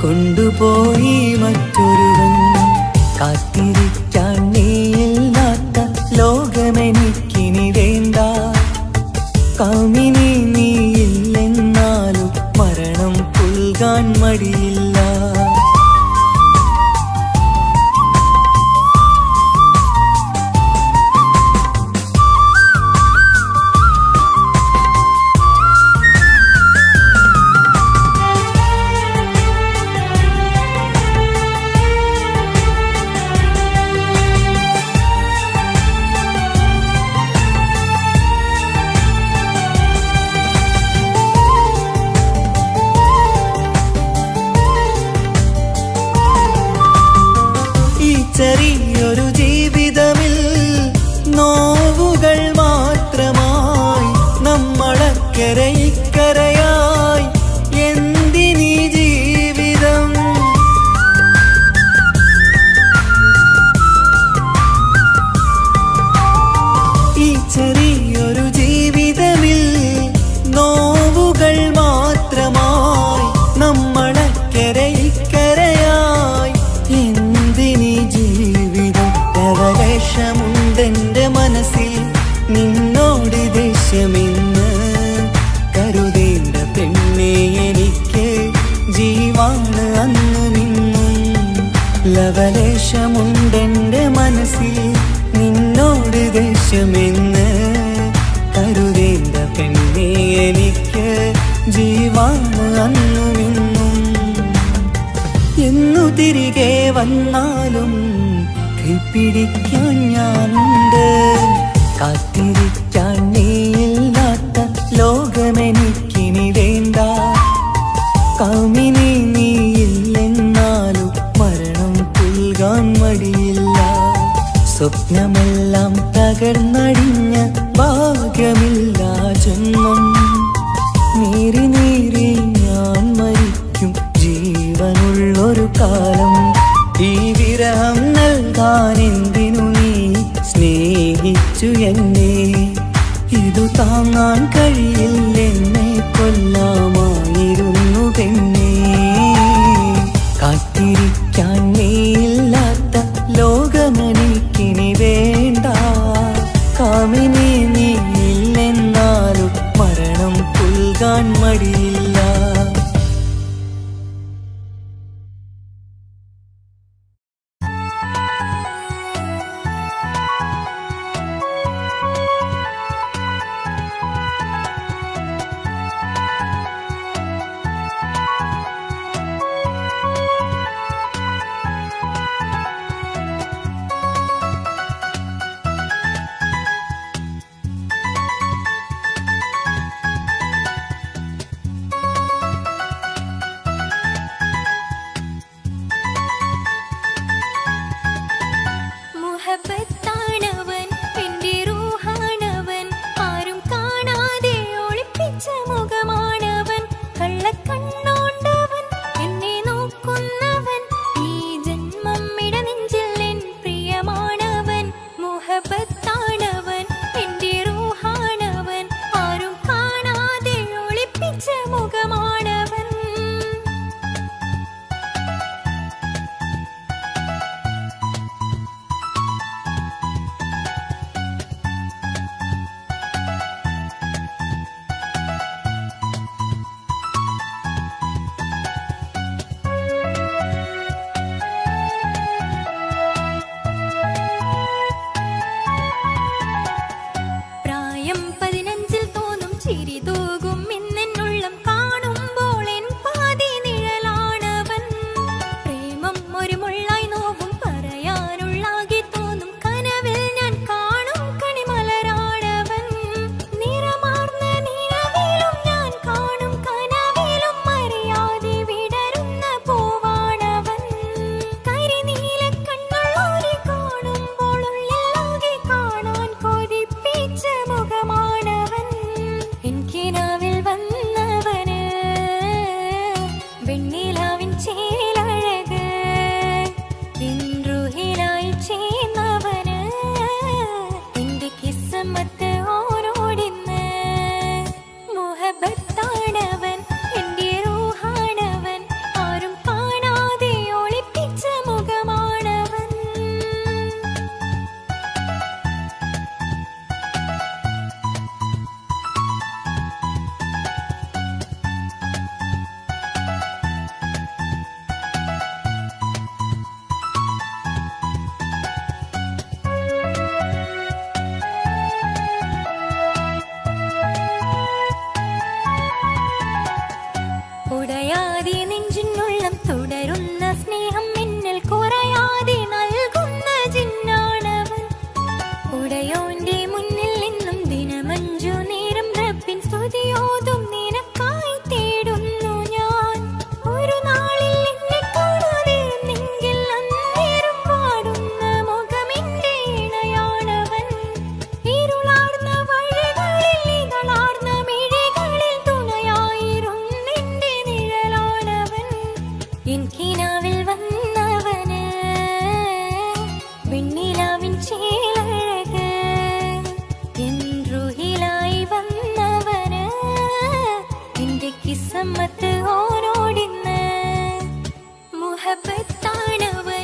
D: കൊണ്ടുപോയി മറ്റൊരുവൻ. കാത്തിരിക്കാൻ നീയില്ലാത്ത ലോകമെനിക്കിനി വേണ്ട. കാമിനി നീയില്ലെന്നാലും മരണം പുൽകാൻ മടിയില്ല. ചെറിയൊരു ജീവിതമിൽ നോവുകൾ മാത്രമായി നമ്മളക്കരെ ഇക്കരയായി എന്തിനീ ജീവിതം? ഈ ചെറിയൊരു ജീവിതമിൽ നോവുകൾ മാത്രമായി നമ്മളക്കരെ ഇക്കരയായി എന്തിനീ ജീവിതം? ലവലേശമുണ്ടെന്റെ മനസ്സിൽ നിന്നോട് ദേഷ്യമെന്ന് കരുതേണ്ട പെണ്ണേ എനിക്ക് ജീവാണ് അന്നു നിന്നും. ലവലേശമുണ്ടെന്റെ മനസ്സിൽ നിന്നോട് ദേഷ്യമെന്ന് കരുതേണ്ട പെണ്ണേ എനിക്ക് ജീവാണ് അന്നു നിന്നും. എന്നു തിരികെ വന്നാലും കൈപ്പിടിക്കാൻ ഞാനുണ്ട്. കാത്തിരിക്കാൻ നീയില്ലാത്ത ലോകമെനിക്കിനി വേണ്ട. കാമിനി നീയില്ലെന്നാലും മരണം പുൽകാൻ മടിയില്ല. സ്വപ്നമെല്ലാം തകർന്നടിഞ്ഞ ഭാഗ്യമില്ല ജന്മം. നീറി നീറി ഞാൻ മരിക്കും ജീവനുള്ളൊരു കാലം. ഈ വിരഹം നൽകാൻ എന്തിനു നീ സ്നേഹിച്ചു എന്നെ? ഇതു താങ്ങാൻ കഴിയില്ലെന്നെ കൊല്ലാമായിരുന്നു പെണ്ണേ. കാത്തിരിക്കാൻ നീയില്ലാത്ത ലോകമെനിക്കിനി വേണ്ട. കാമിനി നീയില്ലെന്നാലും മരണം പുൽകാൻ മടിയില്ല.
B: പൂവാണവൻ. പ്രായം 15 തോന്നും ചിരി തൂകും ഇന്നെന്നുള്ളം കാണുമ്പോൾ എൻ പാതി നിഴലാണവൻ. പ്രേമം ഒരു മുള്ളായി നോവും പറയാനുള്ളാകെ തോന്നും കനവിൽ ഞാൻ കാണും കണിമലരാണവൻ. നിറമാർന്ന നിലവിലും ഞാൻ കാണും കനവിലും അറിയാതെ വിടരുന്ന പൂവാണവൻ. കരിനീല കണ്ണുള്ളോരെ കാണുമ്പോൾ ഉള്ളിലാകെ കാണാൻ കൊതിപ്പിച്ച മുഖമാണവൻ. എനിക്കിനാവിൽ വന്നവന് വെണ്ണിലാവിൻ ചേലഴക് ഇൻറുഹിലായി ചേർന്നവന് എന്റെ കിസ്മത്ത് ഓരോടിന്ന്. മുഹബത്താണവൻ എന്റെ റൂഹാണവൻ ആരും കാണാതെ ഒളിപ്പിച്ച മുഖമാണവൻ. ഉടയാതെ നെഞ്ചിനുള്ളം തുടരുന്ന സ്നേഹം എന്നിൽ കുറയാതെ നൽകുന്ന ജിന്നാണവൻ. ഉടയോന്റെ മുന്നിൽ നിന്നും ദിനമഞ്ചു നേരം റബ്ബിൻ സ്തുതിയോതും നിനക്കായി തേടുന്നു ഞാൻ. ഒരു നാളിൽ എന്നെ കാണാതിരുന്നെങ്കിൽ അന്നേരം പാടുന്ന മുഖമെന്റെ ഇണയാണവൻ. ഇരുളാർന്ന വഴികളിൽ ഇതളാർന്ന മിഴികളിൽ തുണയായിരുന്നെന്റെ നിഴലാണവൻ. എനിക്കിനാവിൽ വന്നവന് വെണ്ണിലാവിൻ ചേലഴക് എൻറുഹിലായി വന്നവന് എന്റെ കിസ്മത്ത് ഓരോടിന്ന്. മുഹബത്താണവൻ